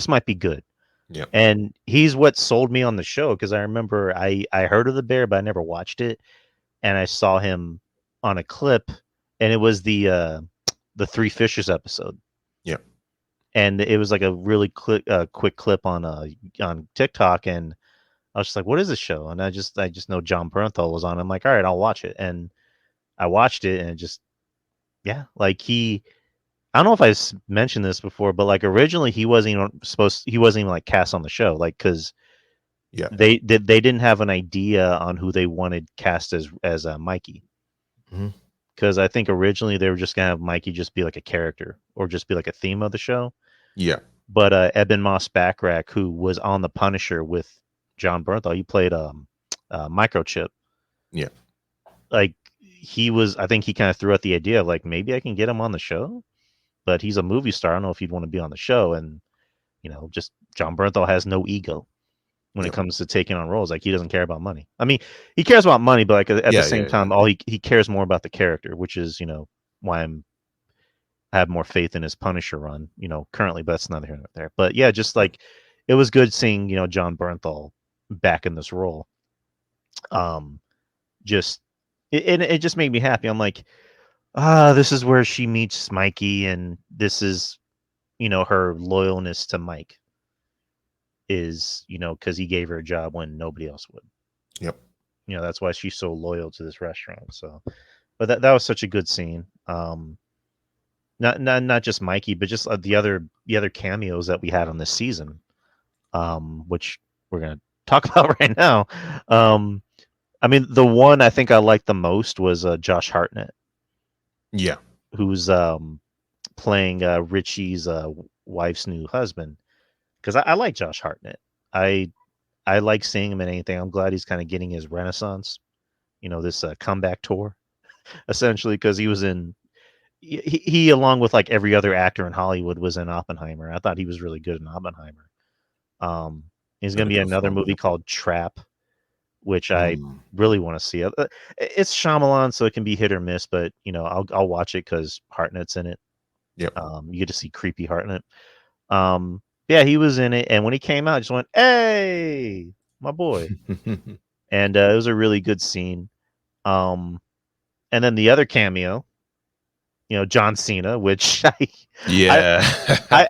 might be good. yeah, And he's what sold me on the show, because I remember I heard of the bear, but I never watched it. And I saw him on a clip, and it was the Three Fishes episode. yeah, And it was like a really quick clip on TikTok, and I was just like, "What is this show?" And I just know John Bernthal was on. I'm like, "All right, I'll watch it." And I watched it, and it just, yeah, like I don't know if I mentioned this before, but like originally he wasn't even he wasn't even like cast on the show, like because Yeah. they didn't have an idea on who they wanted cast as Mikey. Mhm. Because I think originally they were just gonna have Mikey just be like a character or just be like a theme of the show. Yeah. But Eben Moss Backrack, who was on The Punisher with John Bernthal, he played Microchip. Yeah. Like he was, I think he kind of threw out the idea of like maybe I can get him on the show, but he's a movie star. I don't know if he'd want to be on the show. And just John Bernthal has no ego when it Yep. comes to taking on roles. Like he doesn't care about money. I mean, he cares about money, but like at the Yeah, same yeah, yeah. time, all he cares more about the character, which is why I have more faith in his Punisher run, currently, but that's neither here nor there. But yeah, just Yep. like it was good seeing, John Bernthal back in this role. Um, just it just made me happy. I'm like, this is where she meets Mikey, and this is, her loyalness to Mike is, because he gave her a job when nobody else would. Yep. That's why she's so loyal to this restaurant. So, but that was such a good scene. Not just Mikey, but just the other cameos that we had on this season, which we're gonna talk about right now. I mean, the one I think I liked the most was Josh Hartnett, Yeah. who's playing Richie's wife's new husband. Because I like Josh Hartnett. I I like seeing him in anything. I'm glad he's kind of getting his renaissance. This comeback tour essentially because he was in he along with like every other actor in Hollywood was in Oppenheimer. I thought he was really good in Oppenheimer. Um, he's going Been a to be good another film. movie Yep. called Trap, which I Mm. really want to see. It's Shyamalan, so it can be hit or miss, but I'll watch it because Hartnett's in it. Yep. You get to see creepy Hartnett. Yeah, he was in it, and when he came out, I just went, "Hey, my boy!" And it was a really good scene. Um, and then the other cameo, John Cena, which I Yeah.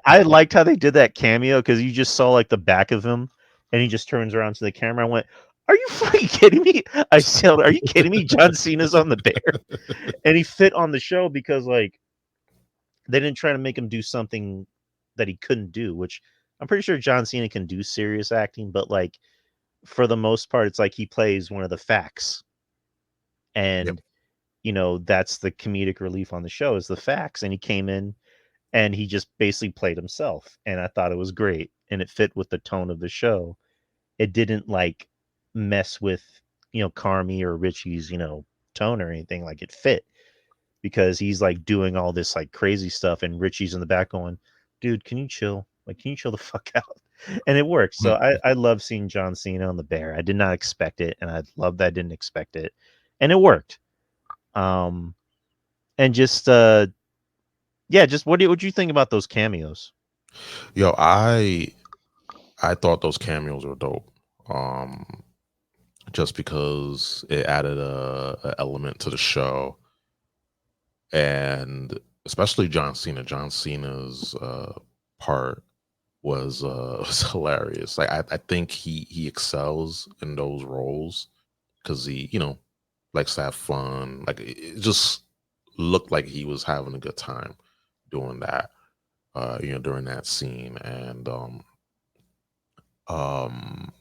I liked how they did that cameo because you just saw like the back of him, and he just turns around to the camera. I went, "Are you fucking kidding me?" I said, "Are you kidding me?" John Cena's on the bear, and he fit on the show because like they didn't try to make him do something that he couldn't do. Which I'm pretty sure John Cena can do serious acting, but like for the most part, it's like he plays one of the facts, Yep. and that's the comedic relief on the show is the facts. And he came in and he just basically played himself, and I thought it was great, and it fit with the tone of the show. It didn't like mess with Carmy or Richie's tone or anything. Like it fit because he's like doing all this like crazy stuff, and Richie's in the back going, "Dude, can you chill? Like, can you chill the fuck out?" And it worked. So I love seeing John Cena on the bear. I did not expect it, and I love that I didn't expect it, and it worked. Um, and just yeah, just what do you think about those cameos? Yo, I thought those cameos were dope. Just because it added a element to the show, and especially John Cena. John Cena's part was was hilarious. Like I think he excels in those roles because he likes to have fun. Like it just looked like he was having a good time doing that. During that scene, and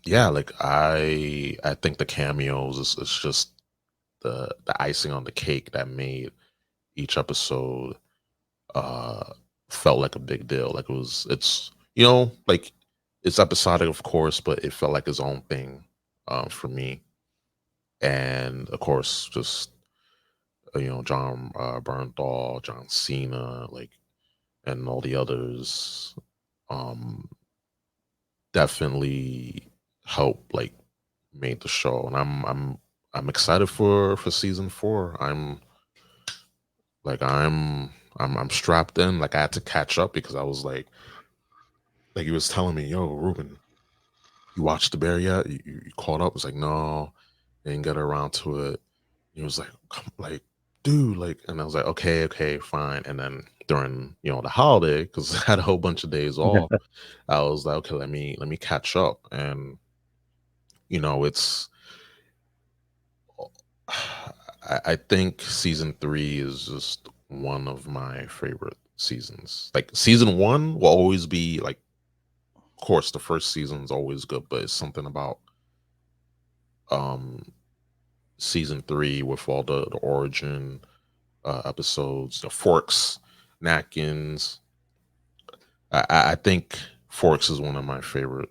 yeah, like I think the cameos is just the icing on the cake that made each episode uh felt like a big deal. Like it's like it's episodic of course, but it felt like its own thing for me. And of course just John Bernthal, John Cena, like, and all the others um definitely helped like made the show. And I'm excited for season 4. Like I'm strapped in. Like I had to catch up because I was like he was telling me, "Yo, Ruben, you watched The Bear yet? You caught up?" I was like, "No, didn't get around to it." He was like, like, dude, like," and I was like, "Okay, okay, fine." And then during the holiday, because I had a whole bunch of days off, I was like, "Okay, let me catch up." And it's I think season 3 is just one of my favorite seasons. Like season 1 will always be like, of course, the first season is always good, but it's something about um season 3 with all the origin episodes, the Forks, Napkins. I think Forks is one of my favorite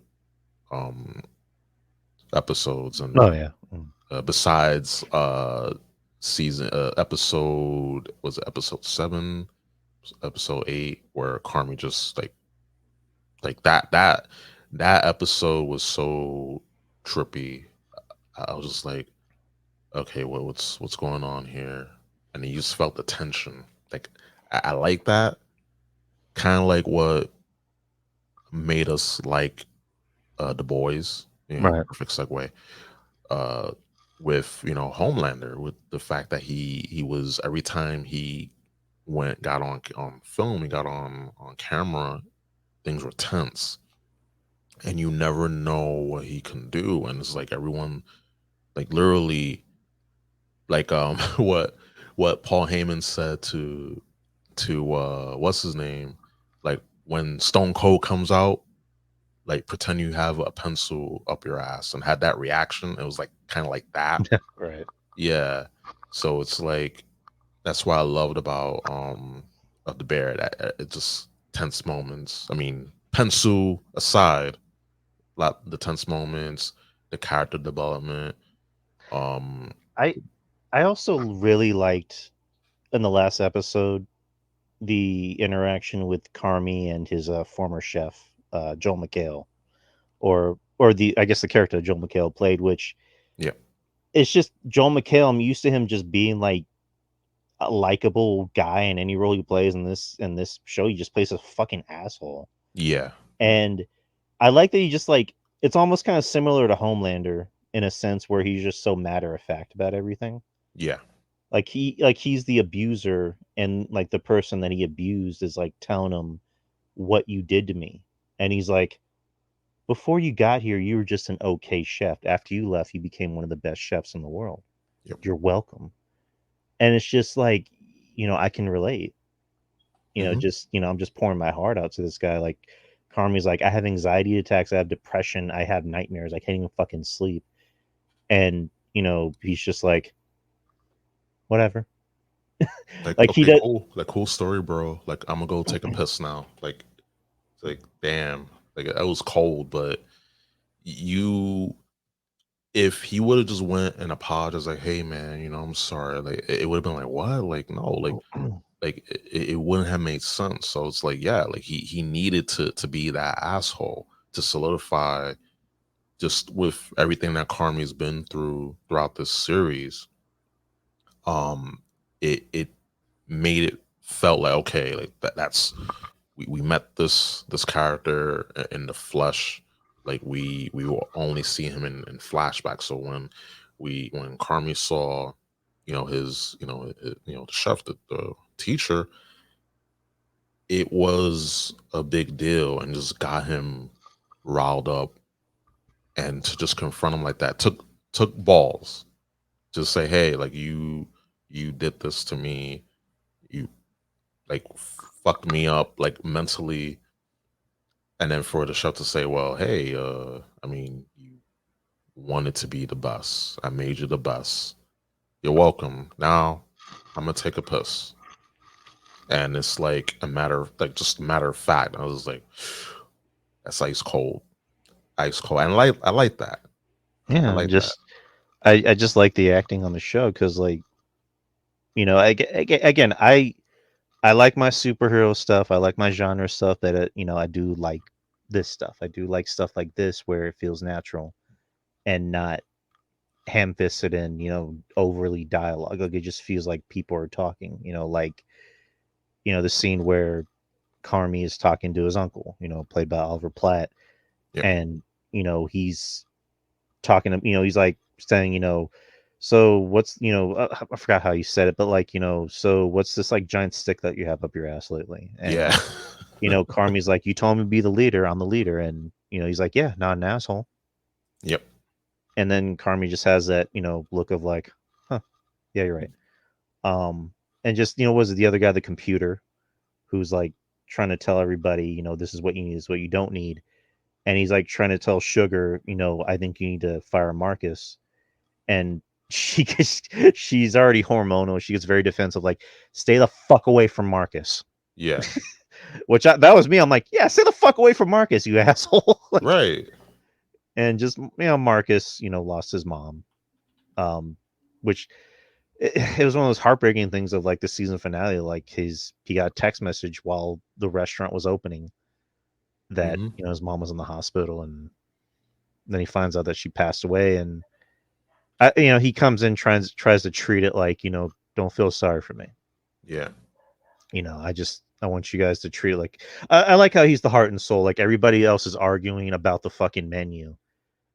um episodes, and Oh yeah. besides season episode, was it episode 7, episode 8, where Carmy just like that episode was so trippy. I was just like, okay, what's going on here? And you just felt the tension. Like I like that, kind of like what made us like the boys. Right. Perfect segue. Uh, with Homelander, with the fact that he was, every time he got on film, he got on camera, things were tense, and you never know what he can do. And it's like everyone, like literally, like what Paul Heyman said to what's his name, like when Stone Cold comes out, like pretend you have a pencil up your ass, and had that reaction. It was like kind of like that. Right. Yeah. So it's like, that's what I loved about of the Bear. That it just tense moments. I mean, pencil aside, the tense moments, the character development. Um, I also really liked in the last episode the interaction with Carmy and his former chef, Joel McHale, or the I guess the character Joel McHale played, which yeah, it's just Joel McHale. I'm used to him just being like a likable guy in any role he plays. In this show, he just plays a fucking asshole. yeah, And I like that he just like, it's almost kind of similar to Homelander in a sense where he's just so matter of fact about everything. yeah, Like he's the abuser, and like the person that he abused is like telling him what you did to me. And he's like, before you got here, you were just an okay chef. After you left, you became one of the best chefs in the world. yep. You're welcome. And it's just like, I can relate. Mhm. I'm just pouring my heart out to this guy. Like Carmy's like, I have anxiety attacks, I have depression, I have nightmares, I can't even fucking sleep. And he's just like, whatever. Like, Like he okay, does. cool, like cool story, bro. Like I'm gonna go take a piss now. Like, it's like, damn, like that was cold, but you, if he would have just went and apologized, like, hey man, I'm sorry, like it would have been like, what? Like, no, like it wouldn't have made sense. So it's like, yeah, like he needed to be that asshole to solidify, just with everything that Carmy's been through throughout this series. It made it felt like, okay, like that's we met this character in the flesh. Like we will only see him in flashbacks. So when Carmy saw his the chef, the teacher, it was a big deal, and just got him riled up. And to just confront him like that took balls. Just say, hey, like you did this to me. You like fucked me up like mentally. And then for the chef to say, well, hey, I mean, you wanted to be the best. I made you the best. You're welcome. Now I'm gonna take a piss. And it's like just a matter of fact. I was like, that's ice cold. Ice cold. And I like that. I Yeah, like that. I just like the acting on the show because, like, again, I like my superhero stuff. I like my genre stuff. That I do like this stuff. I do like stuff like this where it feels natural and not ham-fisted and overly dialogue. Like it just feels like people are talking. Like the scene where Carmy is talking to his uncle. Played by Oliver Platt, Yeah. and he's talking to he's like saying so what's I forgot how you said it, but like so what's this like giant stick that you have up your ass lately? And Yeah. Carmy's like, you told me to be the leader, I'm the leader. And he's like, yeah, not an asshole. Yep. And then Carmy just has that look of like, huh, yeah, you're right. And just was it the other guy, the computer, who's like trying to tell everybody, this is what you need, this is what you don't need. And he's like trying to tell Sugar, I think you need to fire Marcus. And she's already hormonal. She gets very defensive, like, stay the fuck away from Marcus. Yeah. That was me. I'm like, yeah, stay the fuck away from Marcus, you asshole. Like, Right. and just, Marcus, lost his mom. Which it was one of those heartbreaking things of like the season finale. Like he got a text message while the restaurant was opening that, his mom was in the hospital, and then he finds out that she passed away. And he comes in, tries to treat it like, don't feel sorry for me. Yeah. I want you guys to treat it like, I like how he's the heart and soul. Like everybody else is arguing about the fucking menu.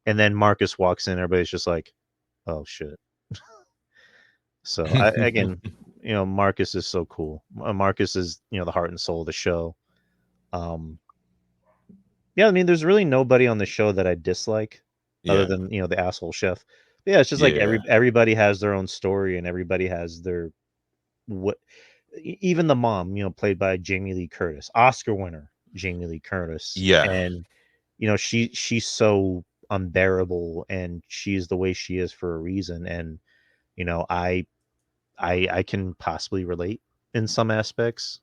And then Marcus walks in, everybody's just like, oh shit. So again, Marcus is so cool. Marcus is, the heart and soul of the show. Yeah, I mean, there's really nobody on the show that I dislike other than, the asshole chef. But yeah, it's just like everybody has their own story, and everybody has their even the mom, played by Jamie Lee Curtis, Oscar winner Jamie Lee Curtis. Yeah. And she's so unbearable, and she's the way she is for a reason. And I can possibly relate in some aspects.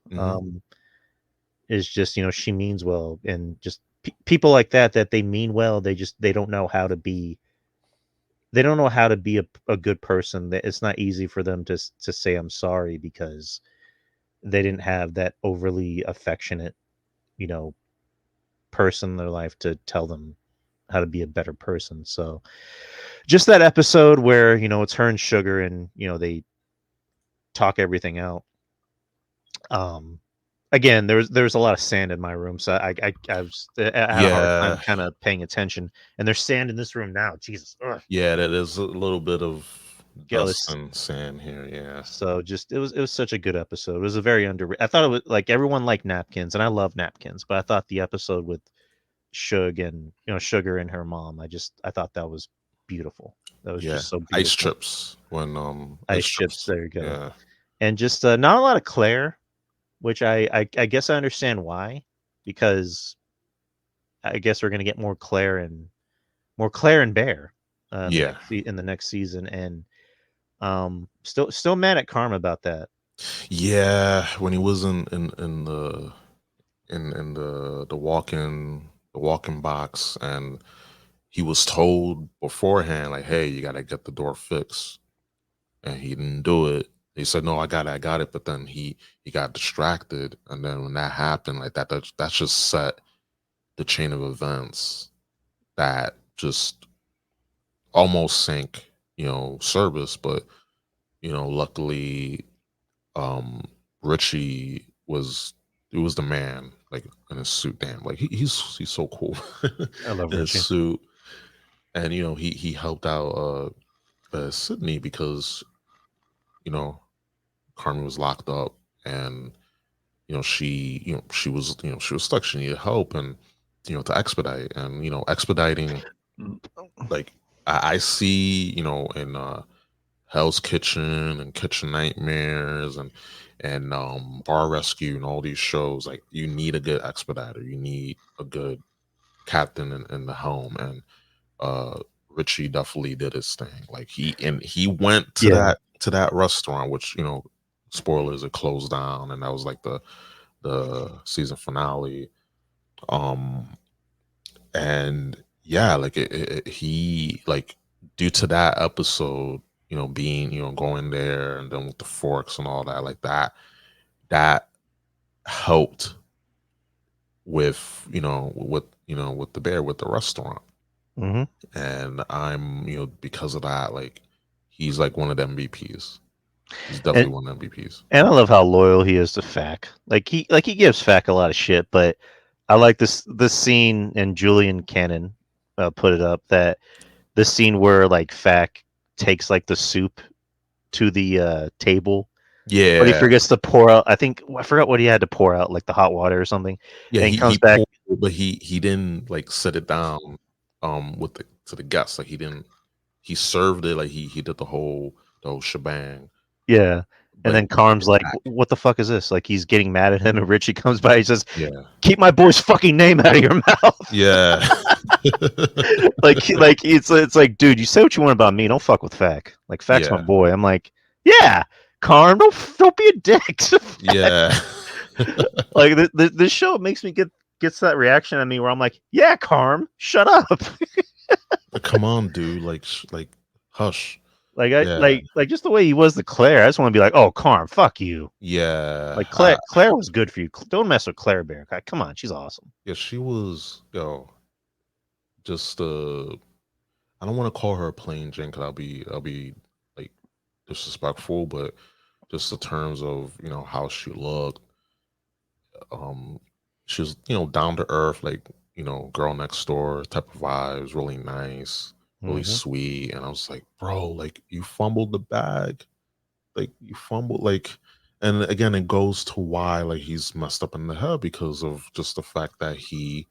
It's just, she means well, and just people like that they mean well. They don't know how to be. They don't know how to be a good person. It's not easy for them to say I'm sorry, because they didn't have that overly affectionate, person in their life to tell them how to be a better person. So just that episode where, it's her and Sugar, and, they talk everything out. Again, there's a lot of sand in my room, so I had a hard time kind of paying attention. And there's sand in this room now. Jesus. Ugh. Yeah, that is a little bit of dust and sand here. Yeah. So just it was such a good episode. It was a very underrated. I thought it was like, everyone liked napkins, and I love napkins, but I thought the episode with Sugar and her mom, I thought that was beautiful. That was just so beautiful. Ice chips when ice chips. There you go. Yeah. And just not a lot of Claire, which I guess I understand why, because I guess we're gonna get more Claire and Bear in the next season. And still mad at Carm about that. Yeah, when he was in the walk-in box, and he was told beforehand, like, hey, you gotta get the door fixed, and he didn't do it. He said, no, I got it, but then he got distracted, and then when that happened, like that just set the chain of events that just almost sank, Service. But luckily, Richie was the man, like in his suit. Damn, like he's so cool. I love in Richie. his suit. And he helped out Sydney, because Carmy was locked up, and she was stuck. She needed help, and to expedite, and expediting, like I see in Hell's Kitchen and Kitchen Nightmares and Bar Rescue and all these shows, like you need a good expediter, you need a good captain in the helm, and Richie definitely did his thing. Like he went to that restaurant, which spoilers, it closed down, and that was like the season finale. And yeah, like he, like, due to that episode, being going there, and then with the forks and all that, like that helped with with the bear, with the restaurant. And I'm because of that, like he's like one of the MVPs. He's definitely one of the MVPs. And I love how loyal he is to Fack. Like he gives Fack a lot of shit, but I like this scene, and Julian Cannon put it up, that the scene where like Fack takes like the soup to the table. Yeah. But he forgets to pour out. I forgot what he had to pour out, like the hot water or something. Yeah, and he comes back, but he didn't like set it down to the guests. Like he served it, like he did the whole shebang. Yeah. And then Carm's like, "What the fuck is this?" Like he's getting mad at him, and Richie comes by. He says, yeah, "Keep my boy's fucking name out of your mouth." yeah, like it's like, dude, you say what you want about me. Don't fuck with Fac. Like Fac's my yeah, boy. I'm like, yeah, Carm, don't be a dick. to Fac." yeah. Like this show makes me gets that reaction at me where I'm like, yeah, Carm, shut up. Come on, dude. Like, hush. Like Yeah, like just the way he was to Claire. I just want to be like, oh, Carm, fuck you. yeah. Like Claire was good for you. Don't mess with Claire Bear. Come on, she's awesome. Yeah, she was, just I don't want to call her a plain Jane because I'll be like disrespectful, but just the terms of how she looked, um, she was down to earth, like girl next door type of vibes, really nice, really Mhm. sweet, and I was like, bro, like you fumbled the bag, like you fumbled, like, and again, it goes to why like he's messed up in the head because of just the fact that he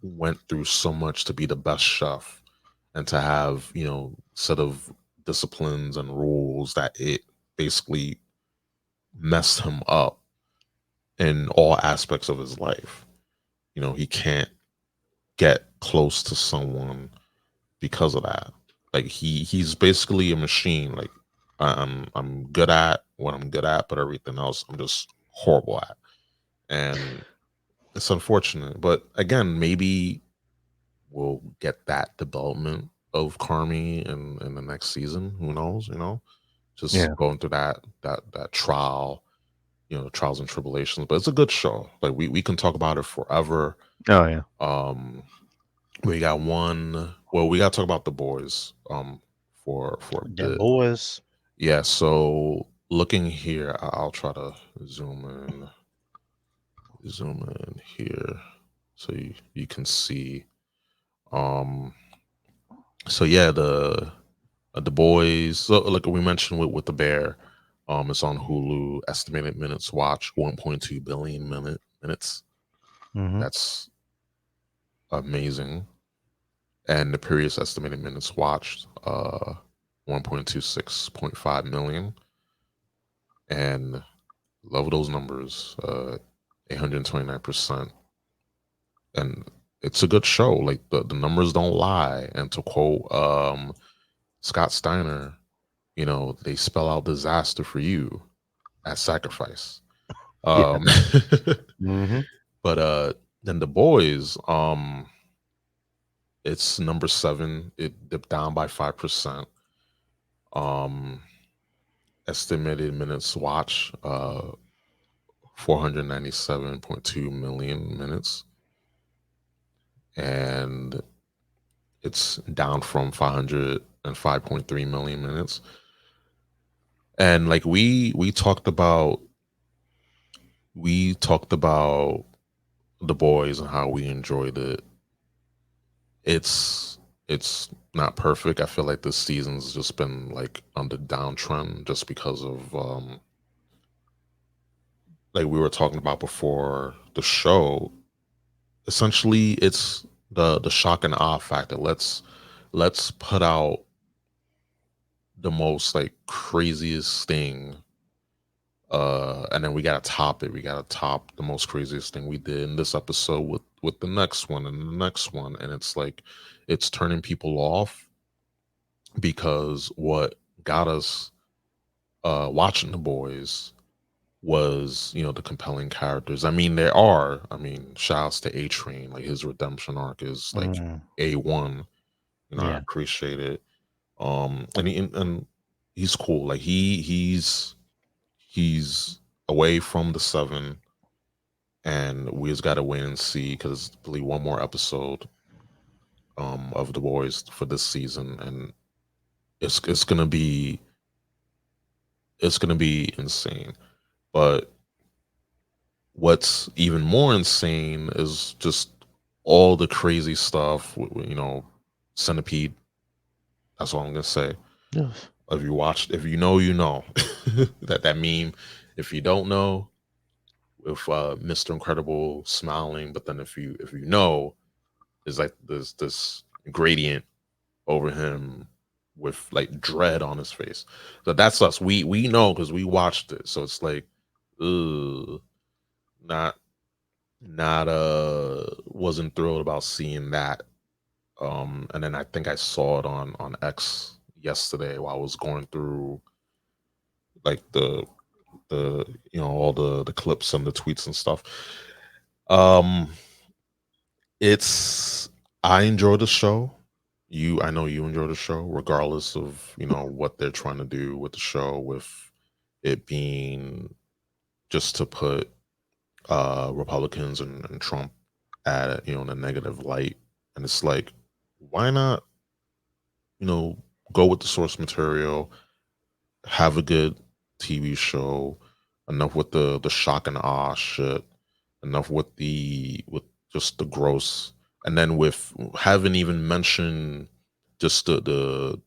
went through so much to be the best chef and to have set of disciplines and rules that it basically messed him up in all aspects of his life. He can't get close to someone because of that. Like he's basically a machine. Like I'm good at what I'm good at, but everything else I'm just horrible at. And it's unfortunate. But again, maybe we'll get that development of Carmy in the next season. Who knows? Just Yeah. going through that trial, the trials and tribulations. But it's a good show. Like we can talk about it forever. Oh yeah. We got one. Well, we got to talk about The Boys. For a Them bit. boys. Yeah. So looking here, I'll try to zoom in here, so you can see. Um. So yeah, the Boys. So like we mentioned with the Bear, it's on Hulu. Estimated minutes watch 1.2 billion minutes. Mhm. That's amazing. And the previous estimated minutes watched 126.5 million. And love those numbers, 829%. And it's a good show. Like the numbers don't lie. And to quote Scott Steiner, they spell out disaster for you as sacrifice. Yeah. Um Mhm. but then The Boys, it's number 7. It dipped down by 5%. Um Estimated minutes watch 497.2 million minutes, and it's down from 505.3 million minutes. And like we talked about The Boys and how we enjoyed it. It's not perfect. I feel like this season's just been like on the downtrend just because of like we were talking about before the show. Essentially it's the shock and awe factor. Let's put out the most like craziest thing, and then we gotta top it. We gotta top the most craziest thing we did in this episode with the next one and the next one. And it's like it's turning people off because what got us watching The Boys was the compelling characters. I mean, shouts to A Train. Like his redemption arc is like Mm. A1. I Yeah. appreciate it. And he's cool. Like he's away from the 7, and we just gotta wait and see because I believe one more episode of The Boys for this season, and it's gonna be insane. But what's even more insane is just all the crazy stuff. Centipede. That's all I'm gonna say. Yes. If you watched, if you know, you know. that meme. If you don't know, with Mr. Incredible smiling, but then if you know, there's like this gradient over him with like dread on his face. So that's us. We know because we watched it. So it's like, ugh, not wasn't thrilled about seeing that. And then I think I saw it on X yesterday while I was going through like the all the clips and the tweets and stuff. Um, it's I enjoy the show. I know you enjoy the show, regardless of what they're trying to do with the show, with it being just to put Republicans and Trump at in a negative light, and it's like, why not go with the source material, have a good TV show, enough with the shock and awe shit, enough with just the gross, and then with haven't even mentioned just the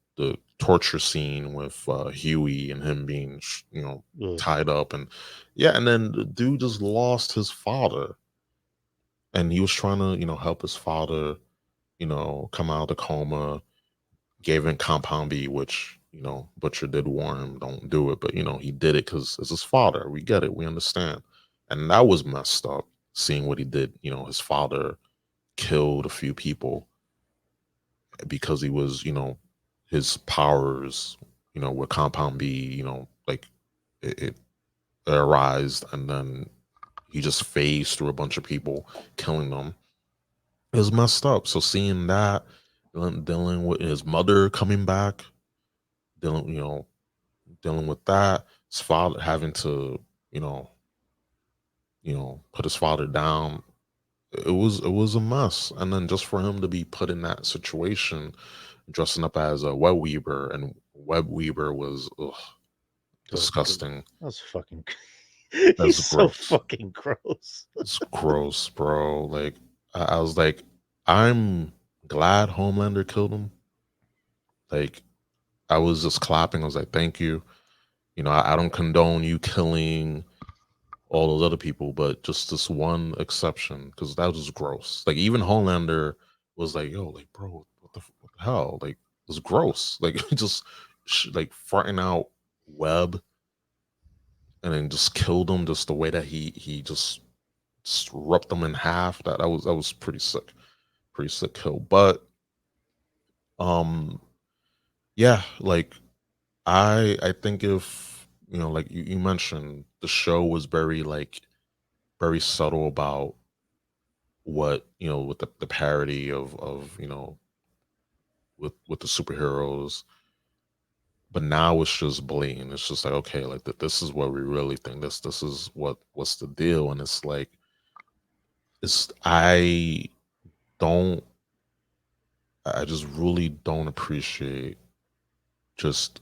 torture scene with Huey and him being Ugh. tied up, and yeah, and then the dude just lost his father, and he was trying to help his father come out of the coma, gave him compound B, which Butcher did warn him don't do it, but he did it because it's his father. We get it, we understand, and that was messed up. Seeing what he did, his father killed a few people because he was, his powers, with compound B, like it arised, and then he just phased through a bunch of people, killing them. It was messed up. So seeing that, dealing with his mother coming back, dealing with that, his father having to, put his father down. It was a mess. And then just for him to be put in that situation, dressing up as a web weaver, and web weaver was disgusting. That's fucking. That's He's so gross. fucking gross. It's gross, bro. Like I was like, I'm glad Homelander killed him. Like I was just clapping. I was like, thank you. I don't condone you killing all those other people, but just this one exception, because that was gross. Like even Homelander was like, "Yo, like, bro, what the hell? Like, it was gross. Like, just like farting out Webb, and then just killed him. Just the way that he just ripped them in half. That was pretty sick kill. But um, yeah, like I think if like you mentioned, the show was very subtle about what with the parody of with the superheroes, but now it's just blatant. It's just like, okay, like this is what we really think, this is what's the deal. And it's like, I don't I just really don't appreciate just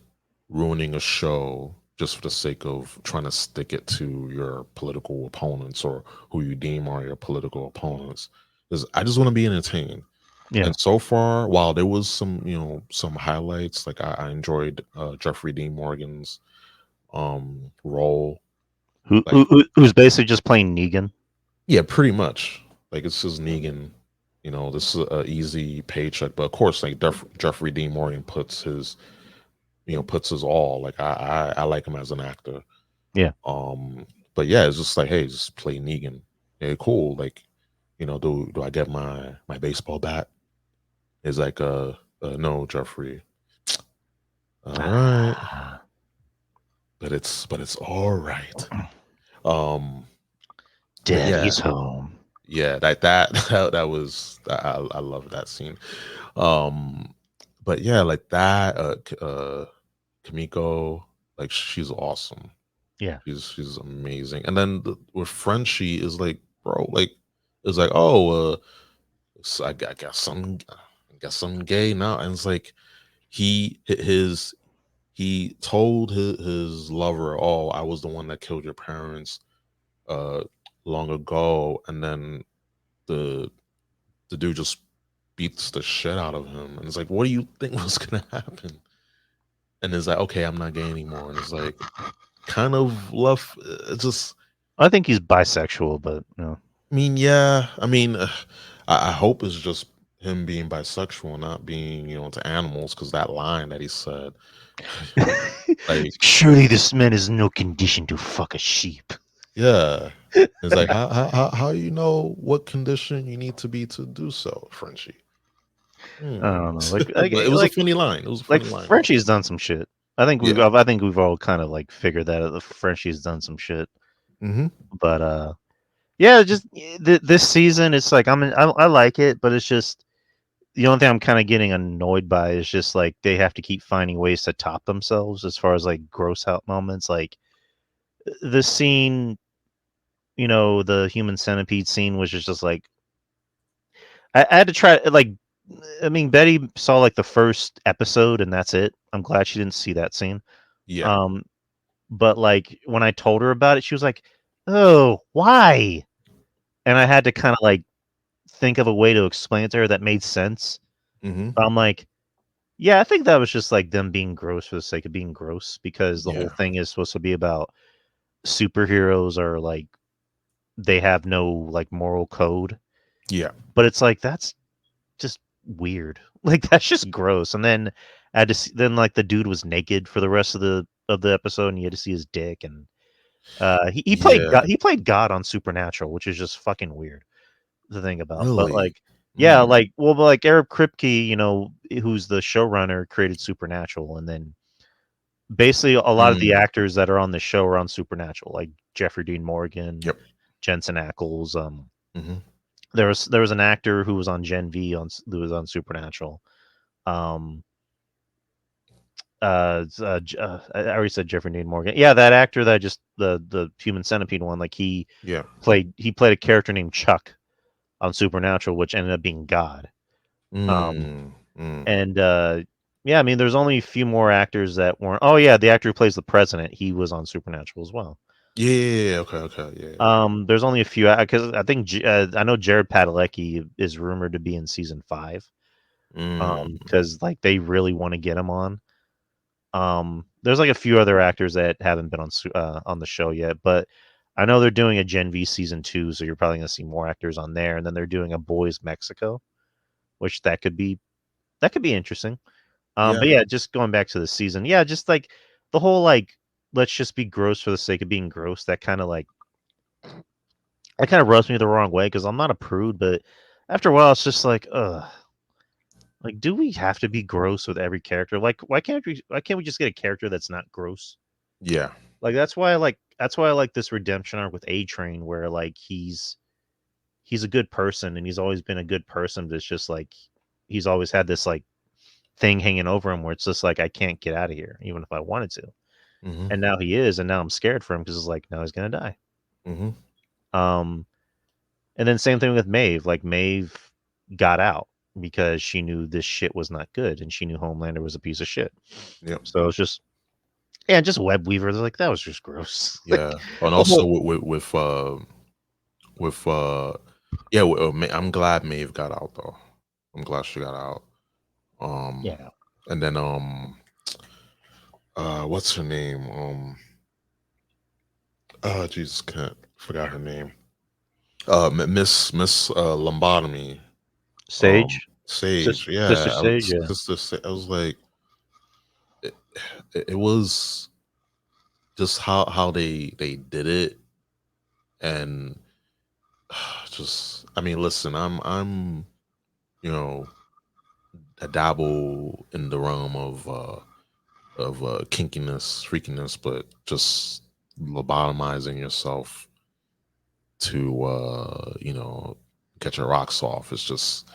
ruining a show just for the sake of trying to stick it to your political opponents, or who you deem are your political opponents. Because I just want to be entertained. Yeah. And so far, while there was some highlights, like I enjoyed Jeffrey Dean Morgan's role. Who's basically just playing Negan? Yeah, pretty much. Like it's just Negan. This is an easy paycheck, but of course, like Jeffrey Dean Morgan puts his all. Like I like him as an actor. Yeah. But yeah, it's just like, hey, just play Negan. Yeah, cool. Like, do I get my baseball bat? It's like no, Jeffrey. All right. But it's all right. Daddy's home. Yeah, that was I love that scene. But yeah, like that Kamiko, like she's awesome. Yeah. She's amazing. And then with Frenchie is like, bro, like it's like, oh, so I guess I'm gay now. And it's like he told his lover, oh, I was the one that killed your parents long ago, and then the dude just beats the shit out of him, and it's like, what do you think was gonna happen? And it's like, okay, I'm not gay anymore. And it's like kind of left. It's just, I think he's bisexual, but no. I mean, yeah. I mean, I hope it's just him being bisexual, not being, into animals, because that line that he said, like, Surely this man is no condition to fuck a sheep. yeah, it's like how you know what condition you need to be to do so, Frenchie. I don't know. Like But it was a funny line. It was a like funny line, though. Frenchie's done some shit. Yeah. I think we've all kind of like figured that out. The Frenchie's done some shit. Mm-hmm. But yeah, just this season, it's like I like it, but it's just the only thing I'm kind of getting annoyed by is just like they have to keep finding ways to top themselves as far as like gross out moments. Like the scene, the human centipede scene was just like I had to try like. I mean, Betty saw like the first episode and that's it. I'm glad she didn't see that scene. Yeah. Um, but like when I told her about it, she was like, "Oh, why?" And I had to kind of like think of a way to explain it to her that made sense. Mm-hmm. But I'm like, yeah, I think that was just like them being gross for the sake of being gross because the whole Yeah. thing is supposed to be about superheroes are like they have no like moral code. Yeah. But it's like that's just weird. Like that's just gross. And then I had to see, then like the dude was naked for the rest of the episode, and you had to see his dick. And he played Yeah. he played God on Supernatural, which is just fucking weird to think about. But Really? like, yeah, Mm. like well, but like Eric Kripke, who's the showrunner, created Supernatural, and then basically a lot of the Mm. actors that are on the show are on Supernatural, like Jeffrey Dean Morgan, Yep. Jensen Ackles. Mm-hmm. There was an actor who was on Gen V who was on Supernatural. Um, I already said Jeffrey Dean Morgan. Yeah, that actor that just the Human Centipede one. Like Yeah. he played a character named Chuck on Supernatural, which ended up being God. Mm. Mm. And yeah, I mean, there's only a few more actors that weren't. Oh yeah, the actor who plays the president, he was on Supernatural as well. Yeah. Okay. Okay. Yeah. There's only a few because I think I know Jared Padalecki is rumored to be in season 5. Mm. Because like they really want to get him on. There's like a few other actors that haven't been on the show yet, but I know they're doing a Gen V season 2, so you're probably gonna see more actors on there. And then they're doing a Boys Mexico, which that could be interesting. Yeah. But yeah, just going back to the season, yeah, just like the whole like let's just be gross for the sake of being gross. That kind of rubs me the wrong way because I'm not a prude, but after a while, it's just like, ugh. Like, do we have to be gross with every character? Like, why can't we just get a character that's not gross? Yeah. Like that's why I like this redemption arc with A Train, where like he's a good person and he's always been a good person, but it's just like he's always had this like thing hanging over him where it's just like I can't get out of here, even if I wanted to. Mm-hmm. And now he is, and now I'm scared for him because it's like now he's gonna die. Mm-hmm. And then same thing with Maeve. Like Maeve got out because she knew this shit was not good, and she knew Homelander was a piece of shit. Yep. So it's just just Web Weaver. Like that was just gross. Yeah. And also I'm glad Maeve got out though. I'm glad she got out. Yeah. And then what's her name? Jesus, forgot her name. Miss Lobotomy. Sage. Sage, yeah. Sister Sage, yeah. I was like, it was just how they did it, and just I mean, listen, I'm I dabble in the realm of kinkiness, freakiness, but just lobotomizing yourself to get your rocks off. It's just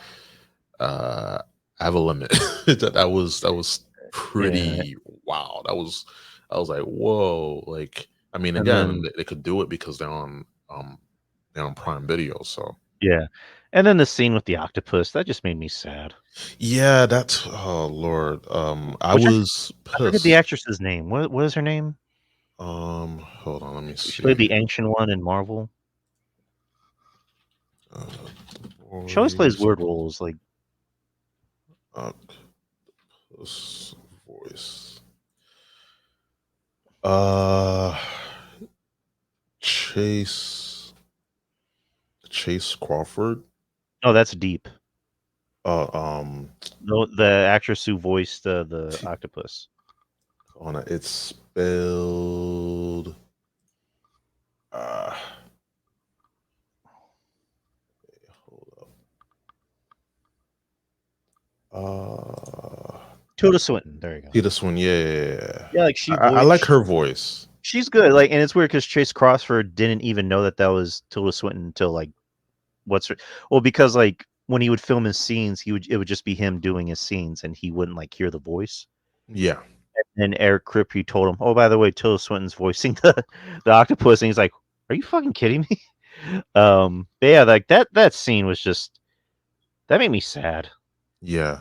I have a limit. that was pretty wow. I was like, whoa. Like, I mean, And again, then they could do it because they're on Prime Video. So yeah. And then the scene with the octopus, that just made me sad. yeah, that's oh Lord. I Which was I forget the pissed. actress's name. What is her name? Hold on, let me She played see. the ancient one in Marvel. Uh, She always plays Boys weird roles. Like Octopus voice. Uh, Chase Crawford. no, that's Deep. The actress who voiced the octopus. On it, it's spelled. Hold up. Tilda Swinton. There you go. Tilda Swinton, yeah. Yeah, like I like her voice. She's good. Like, and it's weird because Chase Crawford didn't even know that was Tilda Swinton until like because like when he would film his scenes, it would just be him doing his scenes, and he wouldn't like hear the voice. Yeah. And Eric Kripke told him, "Oh, by the way, Tilda Swinton's voicing the octopus," and he's like, "Are you fucking kidding me?" But yeah, like that scene was just that made me sad. Yeah.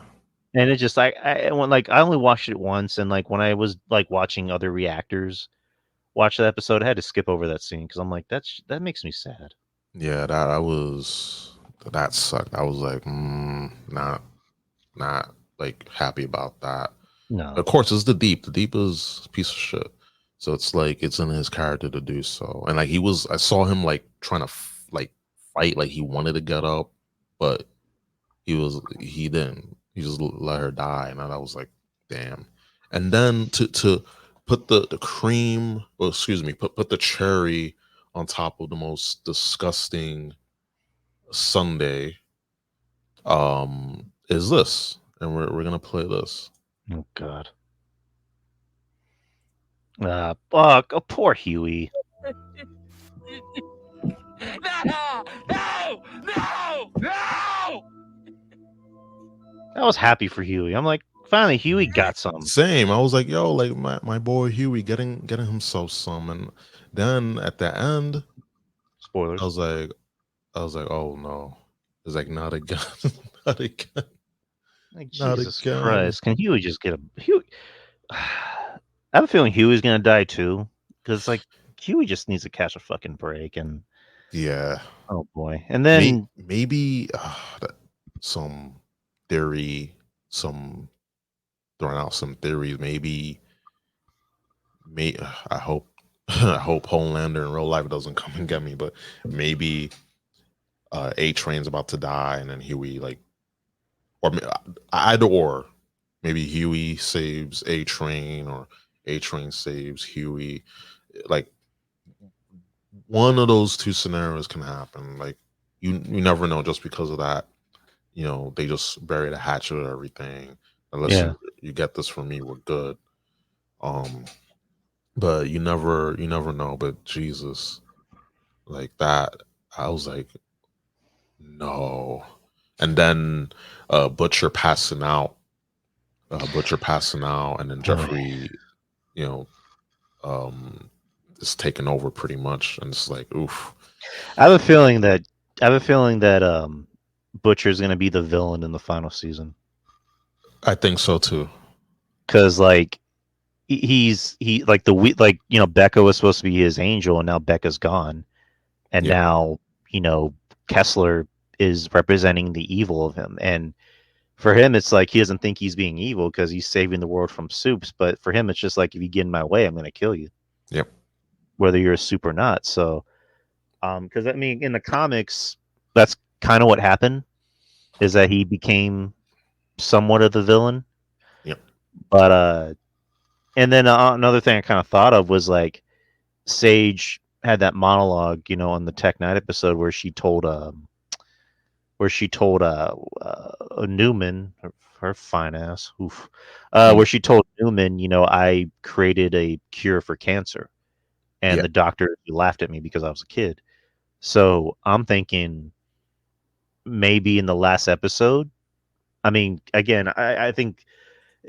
And it just like I only watched it once, and like when I was like watching other reactors watch the episode, I had to skip over that scene because I'm like, that makes me sad. Yeah, that sucked. I was like, not like happy about that. No, of course it's the Deep. The Deep is a piece of shit. So it's like it's in his character to do so, and like I saw him like trying to like fight, like he wanted to get up, but he didn't. He just let her die, and I was like, damn. And then to put the cream, or excuse me, put the cherry on top of the most disgusting Sunday, is this, and we're gonna play this. oh god, fuck, oh, poor Huey. No! I was happy for Huey. I'm like, finally, Huey got some. Same. I was like, yo, like my boy Huey getting himself some, and then at the end, spoilers. I was like, oh no, it's like not again, not again. Like, Not Jesus again. Christ, can Huey just get a Huey? I have a feeling Huey's gonna die too, because like Huey just needs to catch a fucking break, and Yeah. oh boy, and then maybe some theory, throwing out some theories. Maybe I hope I hope Homelander in real life doesn't come and get me, but maybe A-Train's about to die, and then Huey like, or either or, maybe Huey saves A-Train, or A-Train saves Huey. Like one of those two scenarios can happen. Like you never know, just because of that. You know, they just bury the hatchet or everything. Unless you get this from me, we're good. But you never know. But Jesus, like that, I was like, no. And then Butcher passing out, and then Jeffrey, you know, is taking over pretty much, and it's like, oof. I have a feeling that Butcher's gonna be the villain in the final season. I think so too. Because like he Becca was supposed to be his angel, and now Becca's gone, and now Kessler is representing the evil of him, and for him it's like he doesn't think he's being evil because he's saving the world from soups, but for him it's just like, if you get in my way, I'm gonna kill you. Yep. Whether you're a soup or not. So because I mean, in the comics, that's kind of what happened, is that he became somewhat of the villain. Yep. But and then another thing I kind of thought of was like Sage had that monologue, on the Tech Night episode where she told Newman, her fine ass, where she told Newman, I created a cure for cancer, and the doctor laughed at me because I was a kid. So I'm thinking maybe in the last episode, I mean, again, I think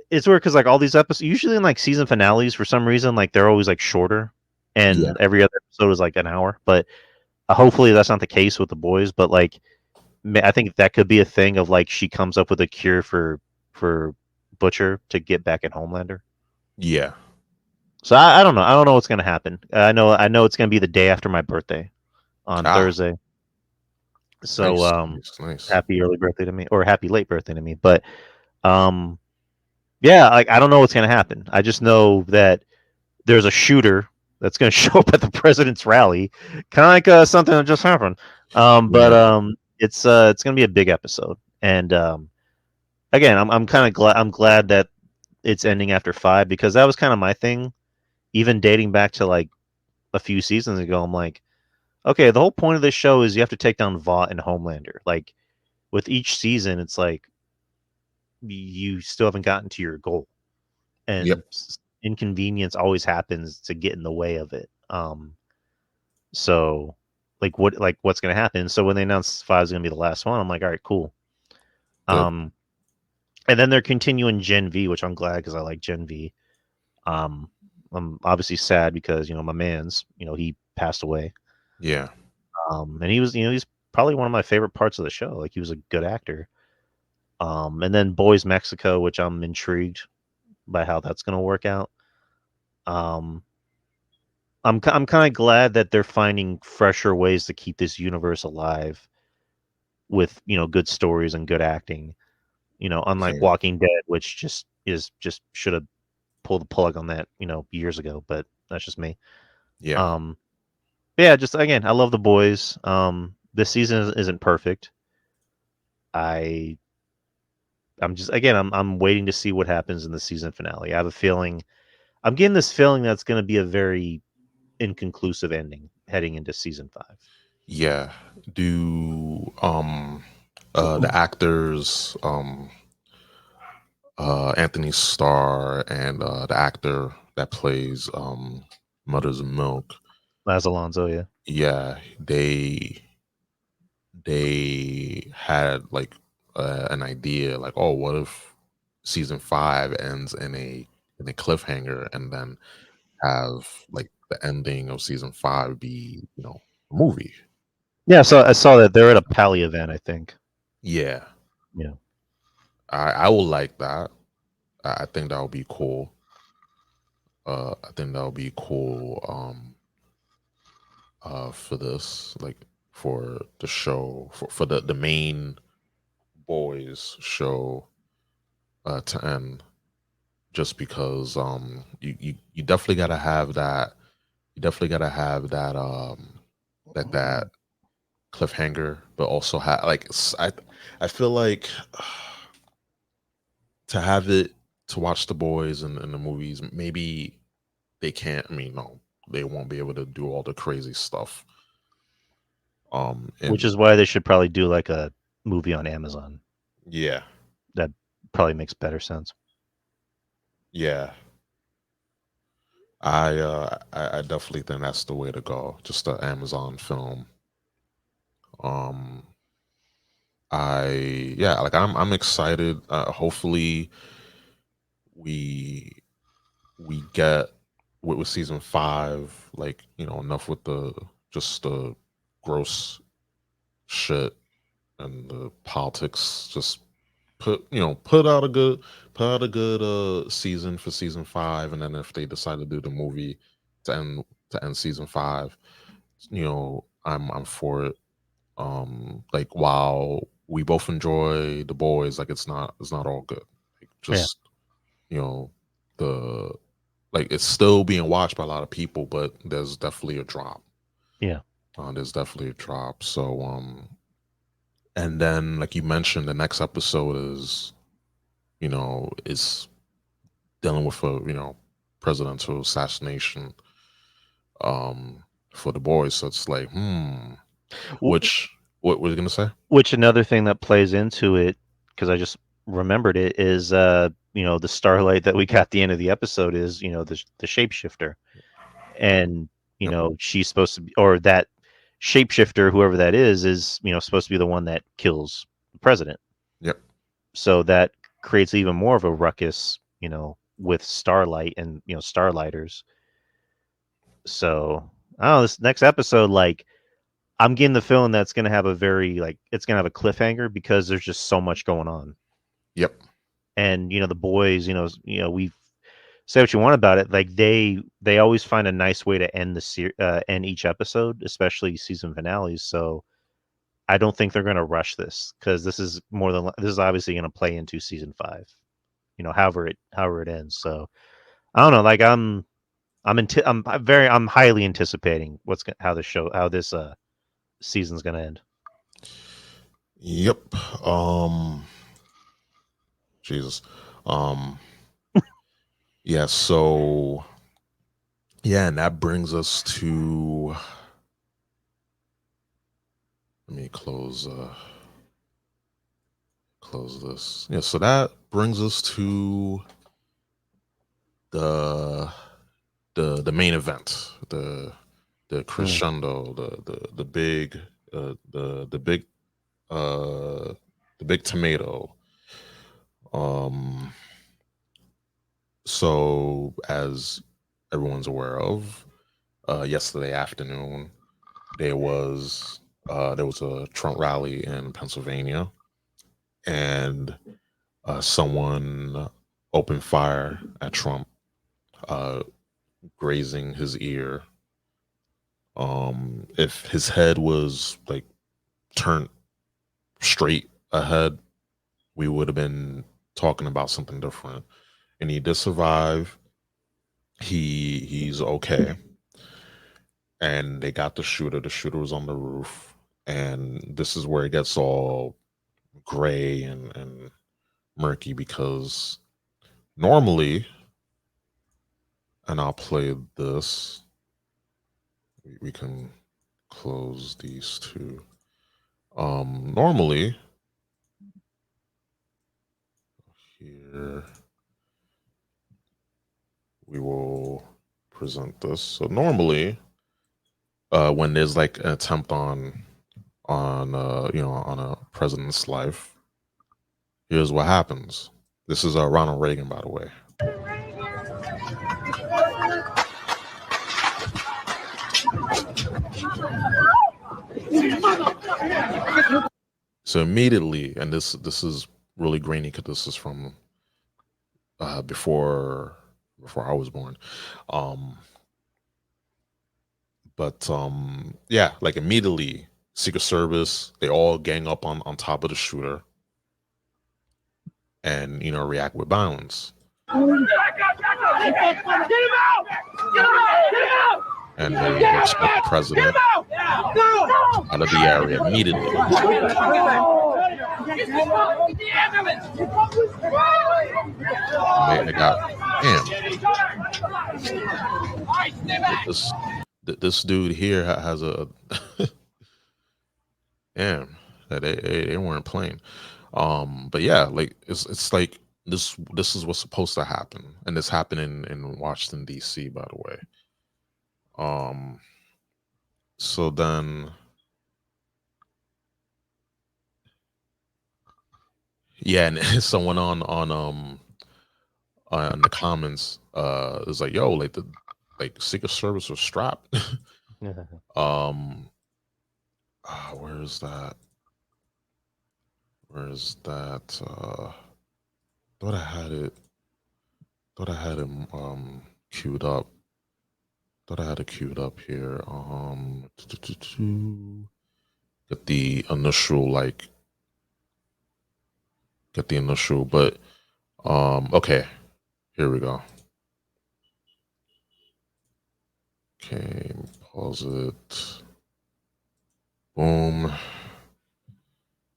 it's weird because like all these episodes, usually in like season finales, for some reason, like they're always like shorter, and every other episode is like an hour. But hopefully that's not the case with the boys. But like, I think that could be a thing of like she comes up with a cure for Butcher to get back at Homelander. Yeah. So I don't know. I don't know what's gonna happen. I know it's gonna be the day after my birthday on Thursday. So nice. Happy early birthday to me, or happy late birthday to me. But yeah, like I don't know what's gonna happen. I just know that there's a shooter that's gonna show up at the president's rally, kind of like something that just happened. But it's gonna be a big episode, and again, I'm kind of glad. I'm glad that it's ending after 5 because that was kind of my thing. Even dating back to like a few seasons ago, I'm like, okay, the whole point of this show is you have to take down Vought and Homelander. Like with each season, it's like you still haven't gotten to your goal, Yep. and inconvenience always happens to get in the way of it. So what's going to happen? So when they announced 5 is going to be the last one, I'm like, all right, cool. Good. And then they're continuing Gen V, which I'm glad because I like Gen V. I'm obviously sad because my man's he passed away. Yeah. And he was he's probably one of my favorite parts of the show. Like he was a good actor. And then Boys Mexico, which I'm intrigued by how that's going to work out. I'm kind of glad that they're finding fresher ways to keep this universe alive with good stories and good acting. Unlike Same. Walking Dead, which just should have pulled the plug on that years ago. But that's just me. Yeah. Yeah, just again, I love the boys. This season isn't perfect. I'm just again, I'm waiting to see what happens in the season finale. I have a feeling, I'm getting this feeling that's going to be a very inconclusive ending heading into season 5. Yeah. Do the actors Anthony Starr and the actor that plays Mother's Milk, Laz Alonso, yeah. yeah, they had like an idea like, oh, what if season 5 ends in a cliffhanger, and then have like the ending of season 5 be a movie. Yeah, so I saw that they're at a Pally event, I think. Yeah, Yeah. I will like that. I think that would be cool. I think that would be cool. For this, like for the show, for the main boys show to end, just because you definitely gotta have that. You definitely gotta have that cliffhanger, but also have like I feel like to have it to watch the boys in the movies, maybe they can't. I mean, no, they won't be able to do all the crazy stuff. Which And is why they should probably do like a movie on Amazon. yeah, That probably makes better sense. yeah, I definitely think that's the way to go. Just the Amazon film. Um, like I'm excited. Hopefully, we get with season 5, like enough with the just the gross shit and the politics. Just put out a good season for season 5, and then if they decide to do the movie to end season 5, I'm for it. Like while we both enjoy the boys, like it's not all good. Like Yeah. just the like it's still being watched by a lot of people, but there's definitely a drop. Yeah. There's definitely a drop. So and then like you mentioned, the next episode is dealing with a presidential assassination for the boys. So it's like which what was you gonna say? Which another thing that plays into it, because I just remembered it, is the starlight that we got at the end of the episode is the shapeshifter, and Yep. she's supposed to be, or that shapeshifter, whoever that is supposed to be the one that kills the president. Yep. So that creates even more of a ruckus, with Starlight and Starlighters. So I don't know, this next episode, like I'm getting the feeling that's gonna have a very it's gonna have a cliffhanger because there's just so much going on. Yep. And the boys, we say what you want about it, like they always find a nice way to end end each episode, especially season finales. So I don't think they're gonna rush this because this is obviously gonna play into season 5. However it ends. So I don't know. Like I'm highly anticipating how this season's gonna end. Yep. Jesus. Um, yeah. So yeah, and that brings us to. Let me close this. Yeah. So that brings us to the the main event, the crescendo, the big the big the big tomato. Um, so as everyone's aware of, yesterday afternoon there was a Trump rally in Pennsylvania, and someone opened fire at Trump, uh, grazing his ear. If his head was like turned straight ahead, we would have been talking about something different. And he did survive. He's okay. And they got the shooter. The shooter was on the roof. And this is where it gets all gray and murky because normally, and I'll play this. We can close these two. Normally here we will present this. So normally, when there's like an attempt on on a president's life, here's what happens. This is Ronald Reagan, by the way. So immediately, and this is really grainy because this is from before I was born. Um, but yeah, like immediately, Secret Service, they all gang up on top of the shooter and react with violence. And they expect the president out of the area immediately. And they got this dude here has a damn, they weren't playing. But yeah, like it's like this is what's supposed to happen, and this happened in Washington D.C. by the way. So then, yeah, and someone on the comments is like, "Yo, like the Secret Service was strapped." Where is that? Where is that? Thought I had it. Thought I had him queued up. Thought I had it queued up here. Get the initial but okay, here we go. Okay, pause it. Boom.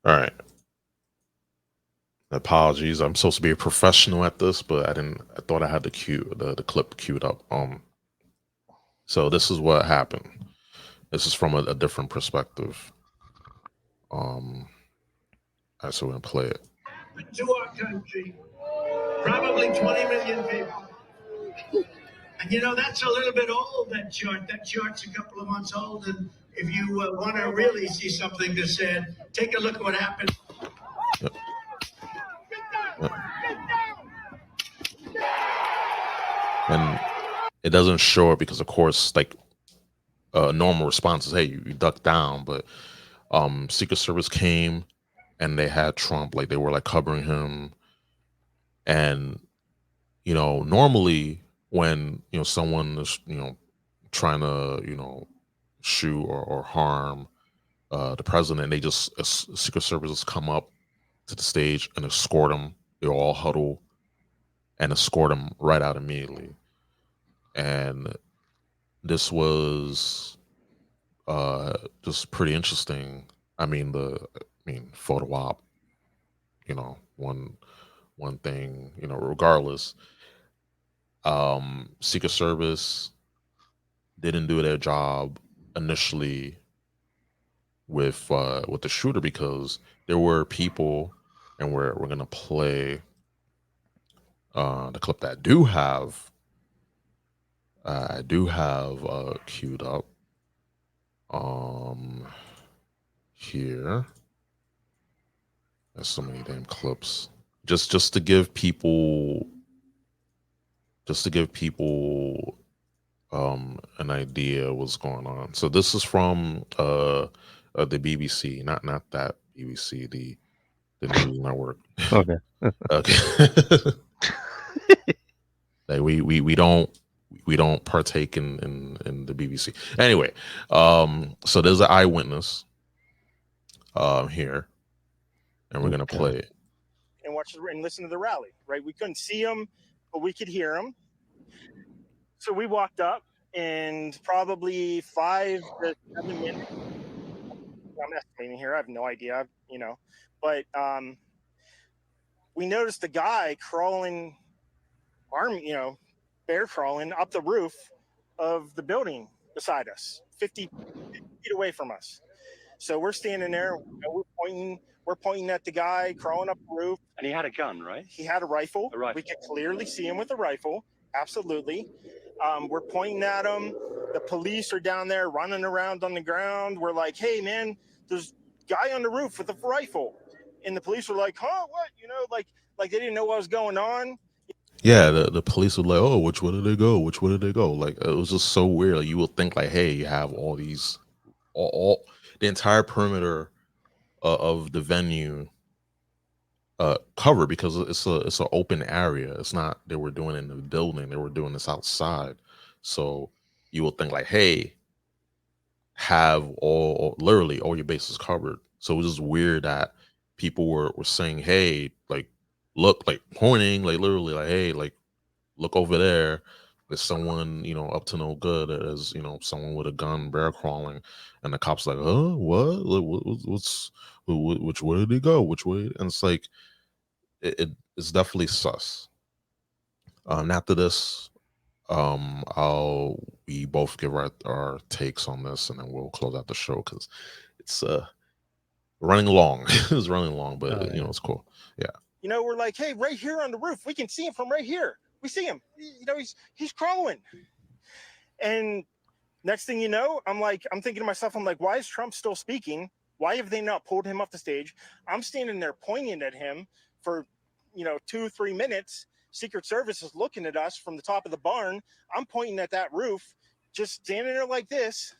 All right. Apologies. I'm supposed to be a professional at this, but I didn't. I thought I had the clip queued up. So this is what happened. This is from a different perspective. All right, so we're gonna play it. To our country, probably 20 million people. And that's a little bit old, that chart. That chart's a couple of months old. And if you want to really see something that's said, take a look at what happened. Yep. Yep. And it doesn't show it because, of course, like a normal response is, hey, you duck down. But Secret Service came and they had Trump, like they were like covering him. And, normally when, someone is, trying to, shoot or harm the president, they just Secret Services come up to the stage and escort him. They all huddle and escort him right out immediately. And this was just pretty interesting. I mean, photo op, one one thing, regardless, Secret Service didn't do their job initially with the shooter, because there were people, and we're gonna play the clip that I do have queued up here. There's so many damn clips. Just to give people an idea what's going on. So this is from the BBC, not that BBC, the news network. Okay. Okay. Like we don't partake in the BBC. Anyway, so there's an eyewitness here, and we're gonna play it. And watch and listen to the rally, right? We couldn't see him, but we could hear him. So we walked up, and probably 5 to 7 minutes. I'm estimating here. I have no idea, but we noticed the guy crawling, bear crawling up the roof of the building beside us, 50 feet away from us. So we're standing there, we're pointing at the guy crawling up the roof. And he had a gun, right? He had a rifle. A rifle. We could clearly see him with a rifle. Absolutely. We're pointing at him. The police are down there running around on the ground. We're like, hey, man, there's a guy on the roof with a rifle. And the police were like, huh, what? Like they didn't know what was going on. Yeah, the police were like, oh, which way did they go? Which way did they go? Like, it was just so weird. Like, you would think, like, hey, you have all these, all the entire perimeter of the venue covered, because it's an open area. It's not they were doing it in the building. They were doing this outside. So you would think, like, hey, have literally all your bases covered. So it was just weird that people were saying, hey, like, look, like, pointing, like, literally, like, hey, like, look over there. There's someone, up to no good. As someone with a gun, bear crawling, and the cops like, huh, what? Which way did they go? Which way? And it's like, it's definitely sus. After this, we both give our takes on this, and then we'll close out the show, because it's running long. It's running long, but it's cool. Yeah. We're like, hey, right here on the roof, we can see him from right here. We see him. He's crawling. And next thing you know, I'm thinking to myself, I'm like, why is Trump still speaking? Why have they not pulled him off the stage? I'm standing there pointing at him for 2-3 minutes. Secret Service is looking at us from the top of the barn. I'm pointing at that roof, just standing there like this.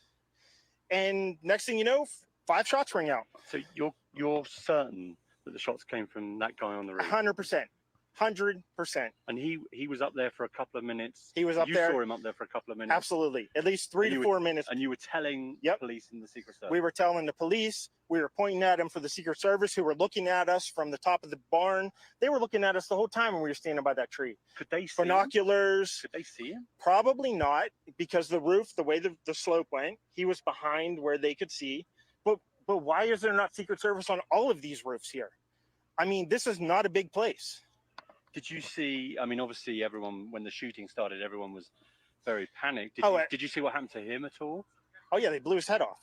And next thing you know, 5 shots ring out. So you're certain that the shots came from that guy on the roof? 100%. 100%. And he was up there for a couple of minutes. He was up there. You saw him up there for a couple of minutes. Absolutely. At least 3 to 4 minutes. And you were telling police in the Secret Service. We were telling the police. We were pointing at him for the Secret Service, who were looking at us from the top of the barn. They were looking at us the whole time when we were standing by that tree. Could they see binoculars? Could they see him? Probably not, because the roof, the way the slope went, he was behind where they could see. But why is there not Secret Service on all of these roofs here? I mean, this is not a big place. Did you see, I mean, obviously everyone, when the shooting started, everyone was very panicked. Did you see what happened to him at all? Oh, yeah, they blew his head off.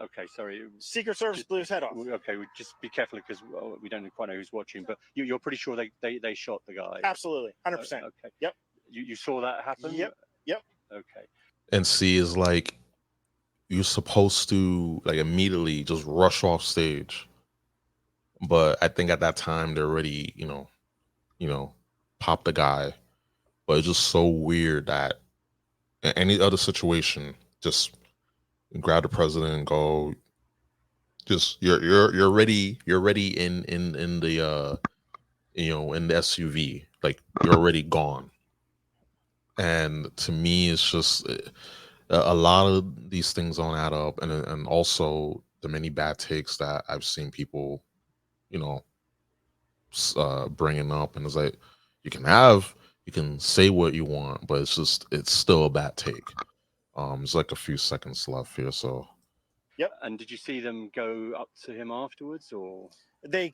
Okay, sorry. Secret Service blew his head off. Okay, just be careful, because we don't quite know who's watching, but you're pretty sure they shot the guy? Absolutely, 100%. Okay. Yep. You saw that happen? Yep. Okay. And C is like, you're supposed to, like, immediately just rush off stage. But I think at that time they're already, pop the guy. But it's just so weird that in any other situation, just grab the president and go. Just you're ready in the in the SUV, like, you're already gone. And to me, it's just a lot of these things don't add up, and also the many bad takes that I've seen people, bringing up, and it's like, you can say what you want, but it's still a bad take. It's like a few seconds left here, so. Yep. And did you see them go up to him afterwards, or? They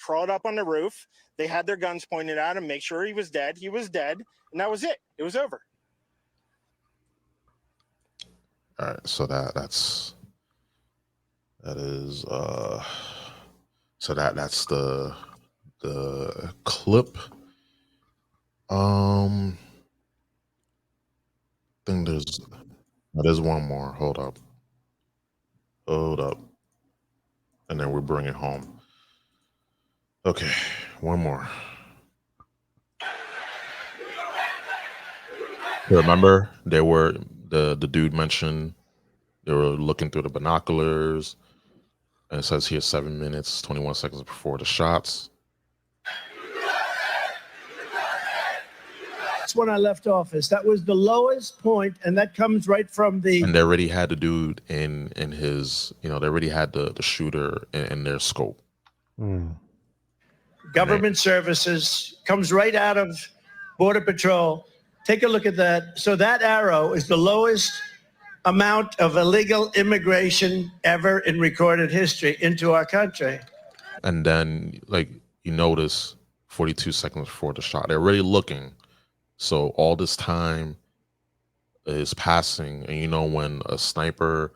crawled up on the roof. They had their guns pointed at him, make sure he was dead. He was dead, and that was it. It was over. All right, so that's the clip. I think there's one more. Hold up, and then we bring it home. Okay, one more. Remember, the dude mentioned they were looking through the binoculars, and it says here 7 minutes 21 seconds before the shots. That's when I left office. That was the lowest point, and that comes right from the. And they already had the dude in his, they already had the shooter in their scope. Government services comes right out of Border Patrol. Take a look at that. So that arrow is the lowest amount of illegal immigration ever in recorded history into our country. And then, you notice 42 seconds before the shot, they're already looking. So all this time is passing, and when a sniper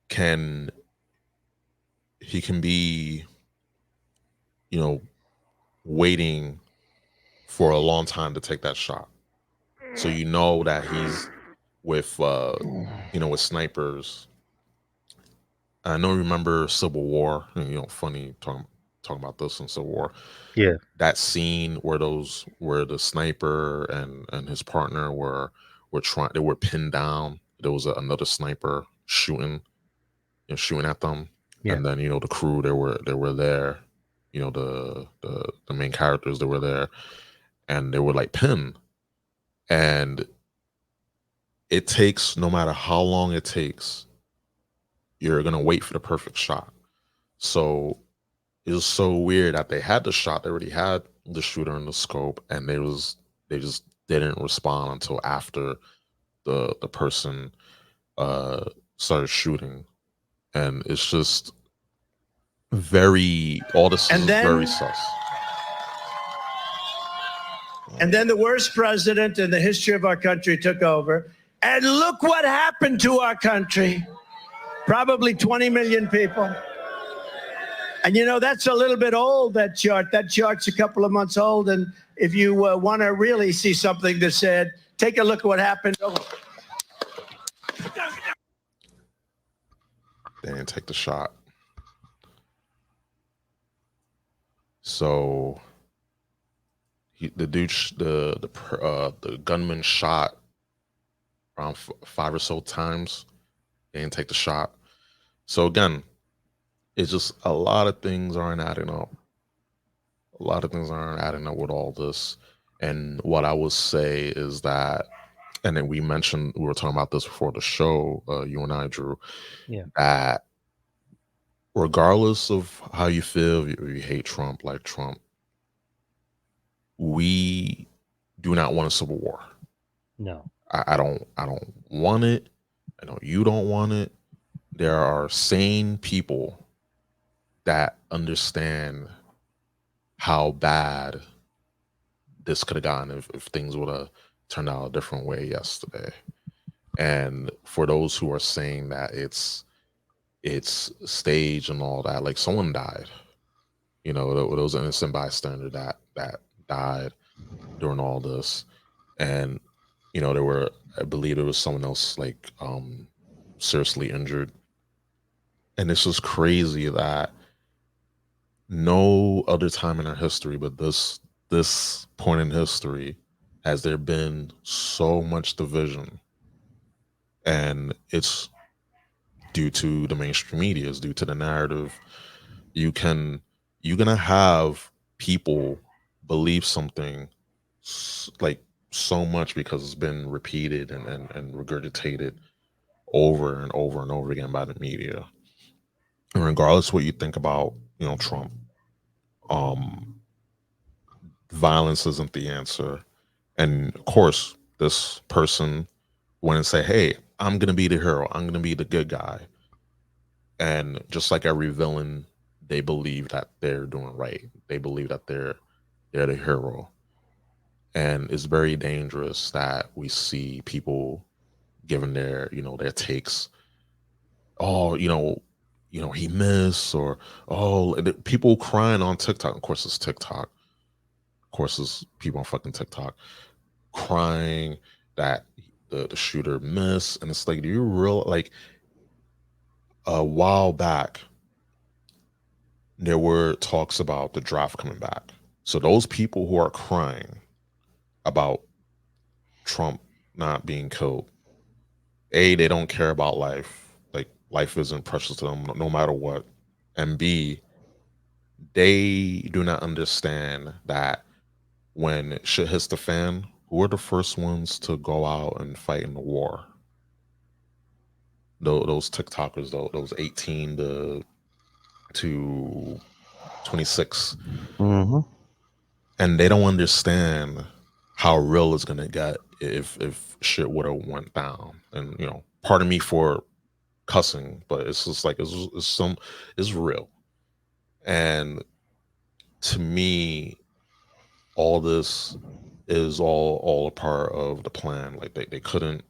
can be, waiting for a long time to take that shot. So that he's with with snipers. I know, remember Civil War, funny talking about this in Civil War. Yeah. That scene where the sniper and his partner were pinned down. There was another sniper shooting at them. Yeah. And then, the crew, they were there, the main characters, they were there, and they were pinned. And it takes, no matter how long it takes, you're going to wait for the perfect shot. So it was so weird that they had the shot, they already had the shooter in the scope, and they just didn't respond until after the person started shooting. And it's just all this is very sus. And then the worst president in the history of our country took over. And look what happened to our country. Probably 20 million people. And that's a little bit old, that chart. That chart's a couple of months old. And if you want to really see something that said, take a look at what happened. They didn't take the shot. So the gunman shot around 5 or so times. They didn't take the shot. So again, it's just a lot of things aren't adding up. A lot of things aren't adding up with all this. And what I would say is that, and then we were talking about this before the show, you and I, Drew, that regardless of how you feel, if you hate Trump, like Trump, we do not want a civil war. No. I don't want it. I know you don't want it. There are sane people that understand how bad this could have gotten if things would have turned out a different way yesterday. And for those who are saying that it's staged and all that, like, someone died. There was an innocent bystander that died during all this. And I believe there was someone else seriously injured. And it's just crazy that no other time in our history, but this point in history, has there been so much division. And it's due to the mainstream media, it's due to the narrative. You're gonna have people believe something so much because it's been repeated and regurgitated over and over and over again by the media. And regardless what you think about, Trump, violence isn't the answer. And of course, this person went and say, hey, I'm going to be the hero. I'm going to be the good guy. And just like every villain, they believe that they're doing right. They believe that they're the hero. And it's very dangerous that we see people giving their, their takes. Oh, he missed, or people crying on TikTok. Of course, it's TikTok. Of course, it's people on fucking TikTok crying that the shooter missed, and it's like, do you real like a while back there were talks about the draft coming back. So those people who are crying about Trump not being killed, they don't care about life. Like life isn't precious to them, no matter what. And B, they do not understand that when shit hits the fan, who are the first ones to go out and fight in the war? Those TikTokers, those 18 to 26, Mm-hmm. and they don't understand how real it's gonna get if shit would have went down. And pardon me for cussing, but it's just like it's real. And to me, all this is all a part of the plan. Like they couldn't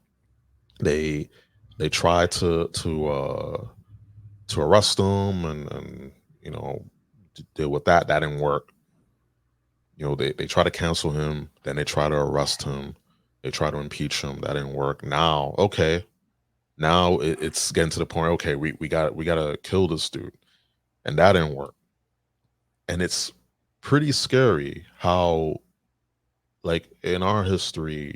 they they tried to arrest him and you know deal with that. That didn't work. They try to cancel him, then they try to arrest him, they try to impeach him. That didn't work. Now, okay, now it's getting to the point. Okay, we gotta kill this dude, and that didn't work. And it's pretty scary how, like in our history,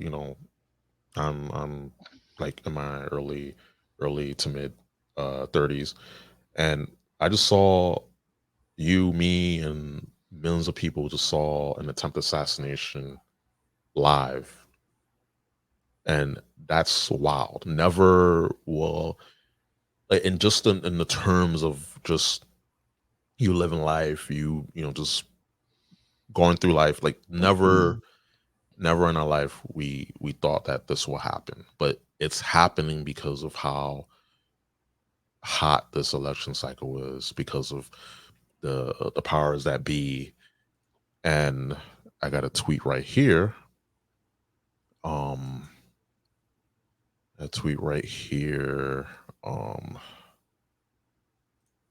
I'm like in my early to mid 30s, and I just saw me, and millions of people just saw an attempted assassination live, and that's wild. Never will, like, and just in the terms of just you living life, just going through life, like never in our life we thought that this will happen, but it's happening because of how hot this election cycle is, because of the powers that be. And I got a tweet right here. um a tweet right here.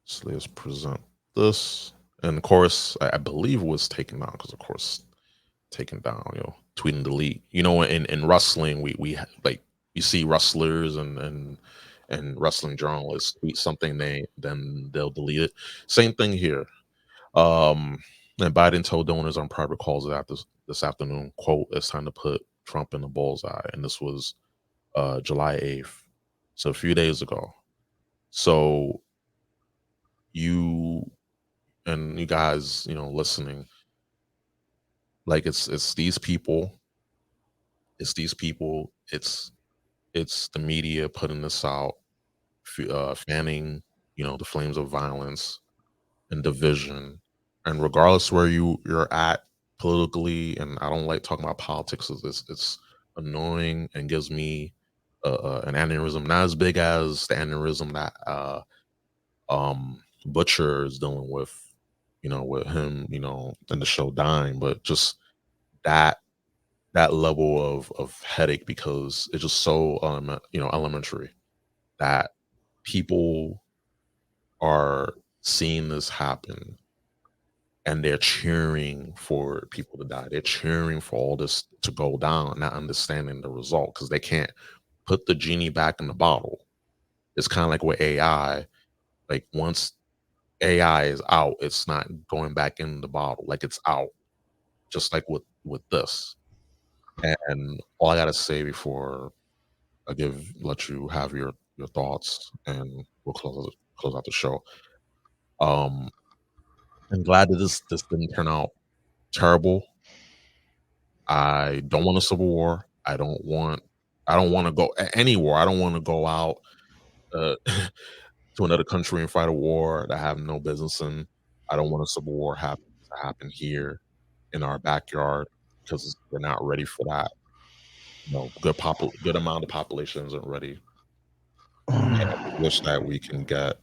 So let's present this. And of course, I believe it was taken down, because of course taken down, tweet and delete. In wrestling, we like, you see wrestlers and wrestling journalists tweet something, then they'll delete it. Same thing here. Um, and Biden told donors on private calls that this afternoon, quote, "It's time to put Trump in the bullseye." And this was July 8th, so a few days ago. So you and you guys, listening, like it's these people, it's the media putting this out, fanning, the flames of violence and division. And regardless where you're at politically, and I don't like talking about politics, it's annoying and gives me an aneurysm, not as big as the aneurysm that Butcher is dealing with, with him, in the show dying, but just that level of headache, because it's just so elementary that people are seeing this happen, and they're cheering for people to die. They're cheering for all this to go down, not understanding the result, because they can't put the genie back in the bottle. It's kind of like with AI. Like once AI is out, it's not going back in the bottle. Like it's out, just like with this. And all I gotta say before I let you have your thoughts, and we'll close out the show. Um, I'm glad that this didn't turn out terrible. I don't want a civil war. I don't want to go any war. I don't want to go out uh, to another country and fight a war that I have no business in. I don't want a civil war to happen here in our backyard, because we're not ready for that. Good amount of population isn't ready. And I wish that we can get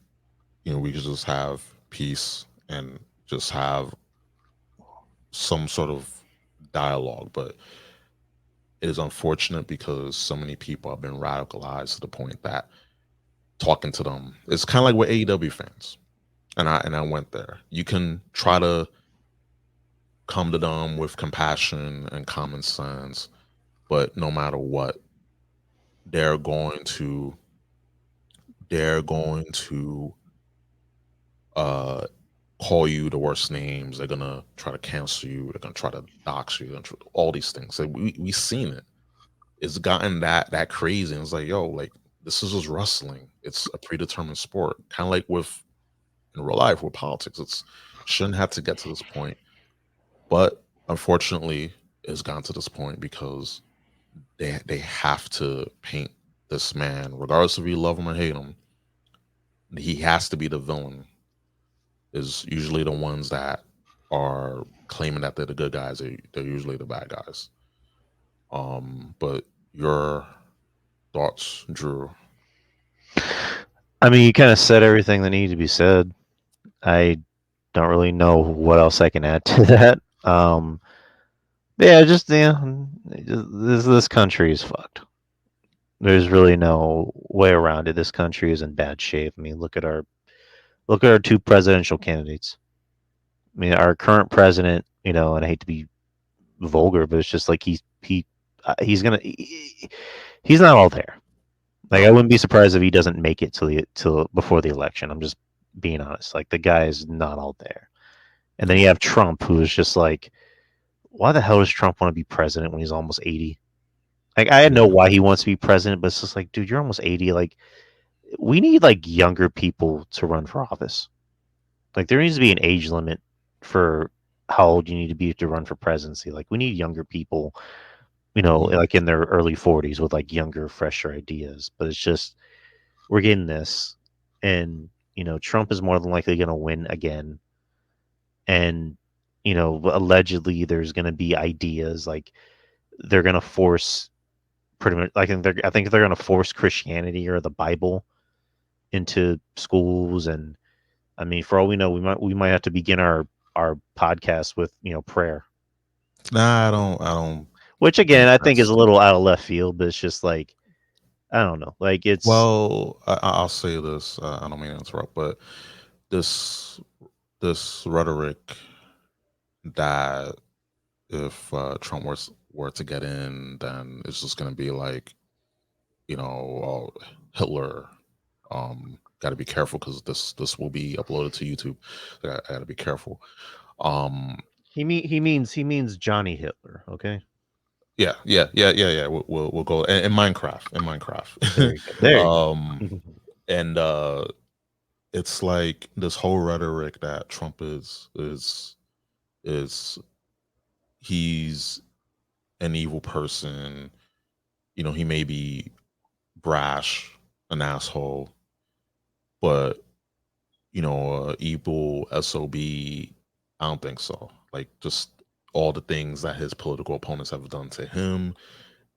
we could just have peace and just have some sort of dialogue. But it is unfortunate because so many people have been radicalized to the point that talking to them, it's kind of like with AEW fans. And I went there. You can try to come to them with compassion and common sense, but no matter what, they're going to they're going to uh call you the worst names. They're gonna try to cancel you. They're gonna try to dox you. All these things. So we seen it. It's gotten that crazy. And it's like, yo, like this is just wrestling. It's a predetermined sport. Kind of like with in real life with politics. It's shouldn't have to get to this point. But unfortunately, it's gone to this point because they have to paint this man, regardless if you love him or hate him. He has to be the villain. Is usually the ones that are claiming that they're the good guys. They're usually the bad guys. But your thoughts, Drew? I mean, you kind of said everything that needed to be said. I don't really know what else I can add to that. Yeah, this country is fucked. There's really no way around it. This country is in bad shape. I mean, look at our two presidential candidates. I mean, our current president, and I hate to be vulgar, but it's just like he's not all there. Like, I wouldn't be surprised if he doesn't make it till before the election. I'm just being honest. Like, the guy is not all there. And then you have Trump, who is just like, why the hell does Trump want to be president when he's almost 80? Like, I know why he wants to be president, but it's just like, dude, you're almost 80. Like, we need like younger people to run for office. Like, there needs to be an age limit for how old you need to be to run for presidency. Like, we need younger people, like in their early 40s with like younger, fresher ideas. But it's just, we're getting this, and Trump is more than likely going to win again. And allegedly there's going to be ideas like they're going to force pretty much. I think they're going to force Christianity or the Bible into schools. And I mean, for all we know, we might have to begin our podcast with prayer. Nah, I don't. Which again, I think is a little out of left field, but it's just like, I don't know. Like, it's, well, I'll say this. I don't mean to interrupt, but this rhetoric that if Trump were to get in, then it's just going to be like, Hitler. Got to be careful because this will be uploaded to YouTube. I got to be careful. He means Johnny Hitler. Okay. Yeah. We'll go in Minecraft. There you go. And it's like this whole rhetoric that Trump is he's an evil person. He may be brash, an asshole, but evil SOB, I don't think so. Like, just all the things that his political opponents have done to him,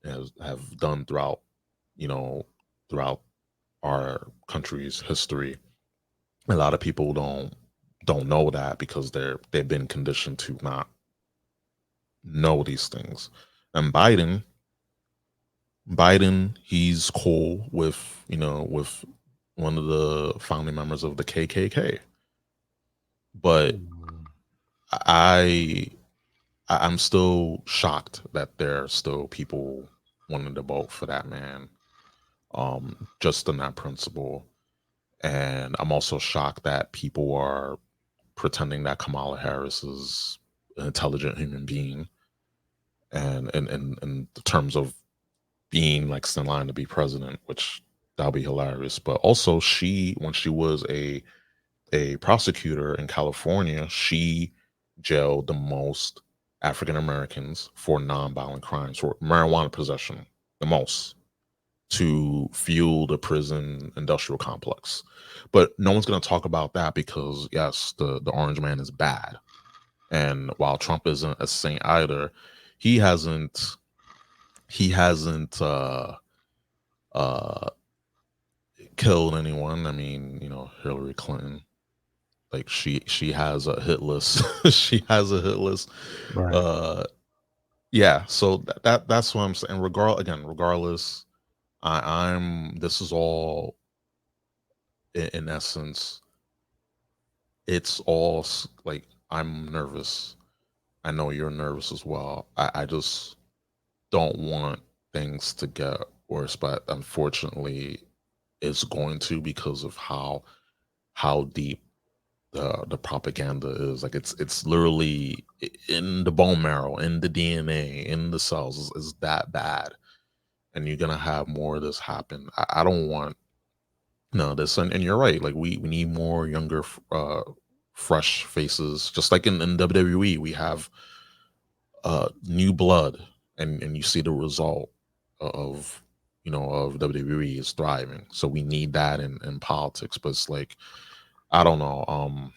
have done throughout our country's history. A lot of people don't know that because they've been conditioned to not know these things. And Biden, he's cool with with one of the founding members of the KKK. But I'm still shocked that there are still people wanting to vote for that man, just on that principle. And I'm also shocked that people are pretending that Kamala Harris is an intelligent human being, and in terms of being like in line to be president, which that'll be hilarious. But also, when she was a prosecutor in California, she jailed the most African Americans for nonviolent crimes, for marijuana possession, the most, to fuel the prison industrial complex. But no one's going to talk about that because, yes, the orange man is bad. And while Trump isn't a saint either, he hasn't killed anyone. I mean, Hillary Clinton, like she has a hit list. She has a hit list. Right. Yeah, so that's what I'm saying. Regardless, I'm this is all in essence, it's all like I'm nervous. I know you're nervous as well. I just don't want things to get worse, but unfortunately it's going to, because of how deep the propaganda is. Like it's literally in the bone marrow, in the DNA, in the cells. Is that bad, and you're gonna have more of this happen. I don't want this, and you're right. Like we need more younger, fresh faces, just like in WWE. We have new blood, and you see the result of of WWE is thriving. So we need that in politics. But it's like, I don't know.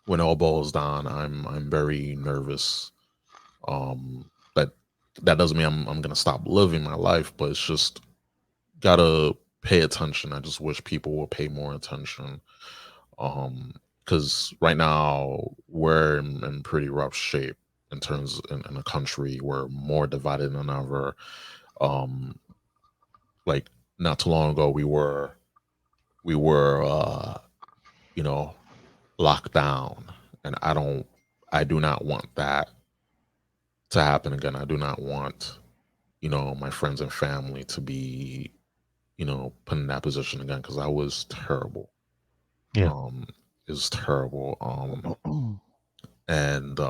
When all boils down, I'm very nervous. But that doesn't mean I'm gonna stop living my life, but it's just gotta pay attention. I just wish people would pay more attention. Because right now we're in pretty rough shape in terms in a country. We're more divided than ever. Um, like not too long ago, we were you know locked down, and I do not want that to happen again. I do not want my friends and family to be put in that position again, because that was terrible. Yeah. It was terrible. And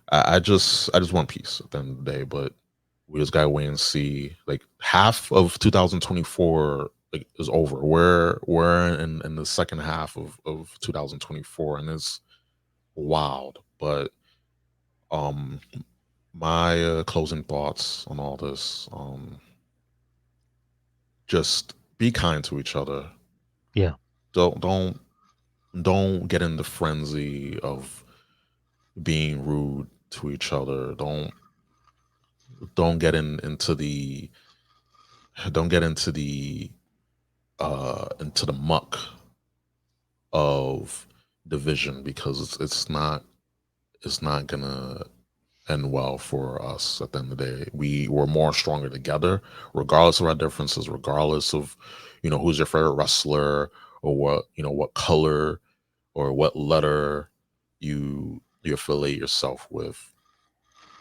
I just want peace at the end of the day. But we just gotta wait and see. Like half of 2024 is over. We're in the second half of 2024, and it's wild. But um my closing thoughts on all this, just be kind to each other. Yeah. Don't get in the frenzy of being rude to each other. Don't get into the don't get into the muck of division, because it's not gonna end well for us. At the end of the day, we're more stronger together, regardless of our differences, regardless of who's your favorite wrestler, or what color or what letter you affiliate yourself with.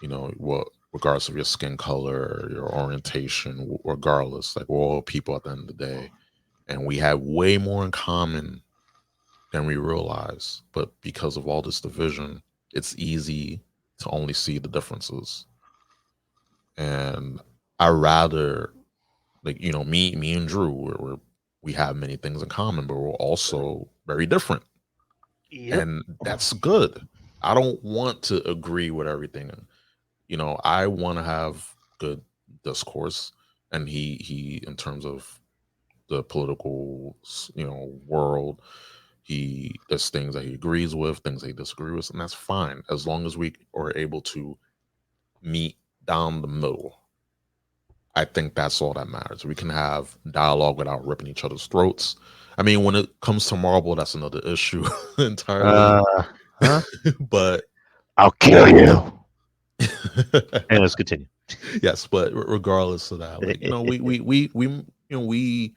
What, regardless of your skin color, your orientation, regardless, like we're all people at the end of the day, and we have way more in common than we realize. But because of all this division, it's easy to only see the differences. And I rather, like, me and Drew, we have many things in common, but we're also very different. Yep. And that's good. I don't want to agree with everything. I want to have good discourse, and he in terms of the political world, there's things that he agrees with, things that he disagrees with, and that's fine, as long as we are able to meet down the middle. I think that's all that matters. We can have dialogue without ripping each other's throats. I mean, when it comes to Marvel, that's another issue entirely. Huh? But I'll kill you. And let's continue. Yes, but regardless of that, like we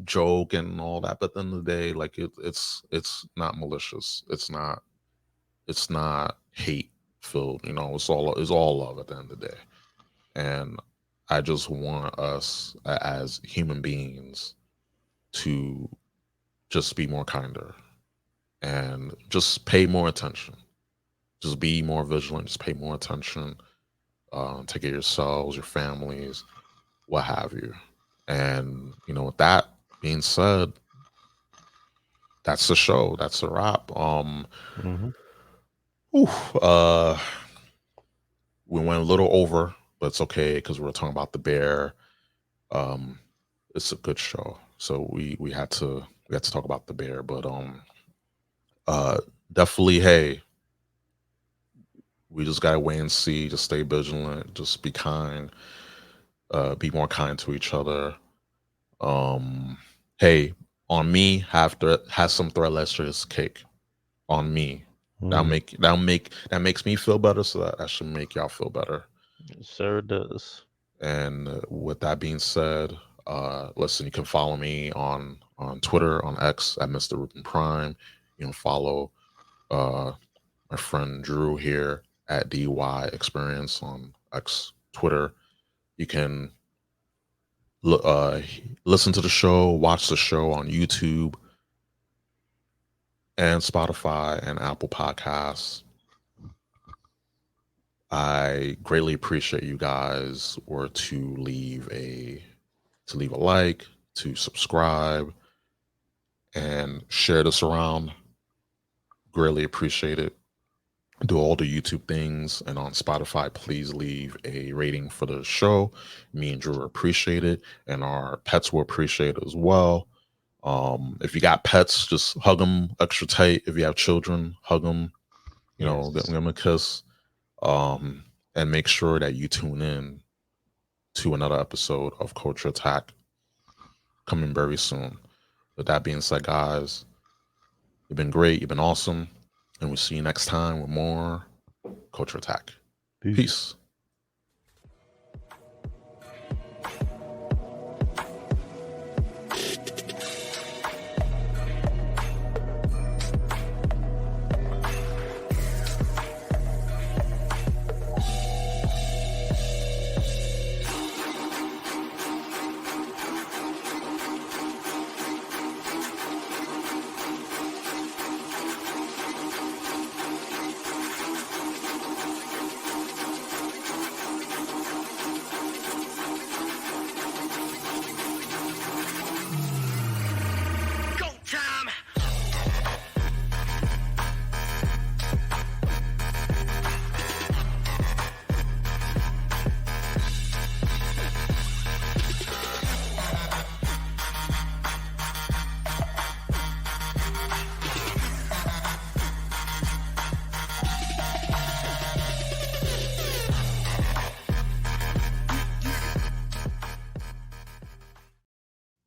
joke and all that, but at the end of the day, like it's not malicious. It's not hate filled. It's all love at the end of the day. And I just want us as human beings to just be more kinder and just pay more attention. Just be more vigilant. Just pay more attention. Take care of yourselves, your families, what have you. And with that being said, that's the show. That's a wrap. Whew, we went a little over, but it's okay because we were talking about the bear. It's a good show, so we had to talk about the bear. But definitely, hey, we just gotta wait and see. Just stay vigilant. Just be kind. Be more kind to each other. Hey, on me, have some Threadless cake. On me. That makes me feel better, so that should make y'all feel better. It sure does. And with that being said, listen, you can follow me on Twitter, on X at Mr. Ruben Prime. You can follow my friend Drew here at DY Experience on X Twitter. You can listen to the show, watch the show on YouTube and Spotify and Apple Podcasts. I greatly appreciate you guys were to leave a like, to subscribe, and share this around. Greatly appreciate it. Do all the YouTube things, and on Spotify, please leave a rating for the show. Me and Drew appreciate it, and our pets will appreciate it as well. If you got pets, just hug them extra tight. If you have children, hug them. Give them a kiss. And make sure that you tune in to another episode of Culture Attack coming very soon. With that being said, guys, you've been great. You've been awesome. And we'll see you next time with more Culture Attack. Peace.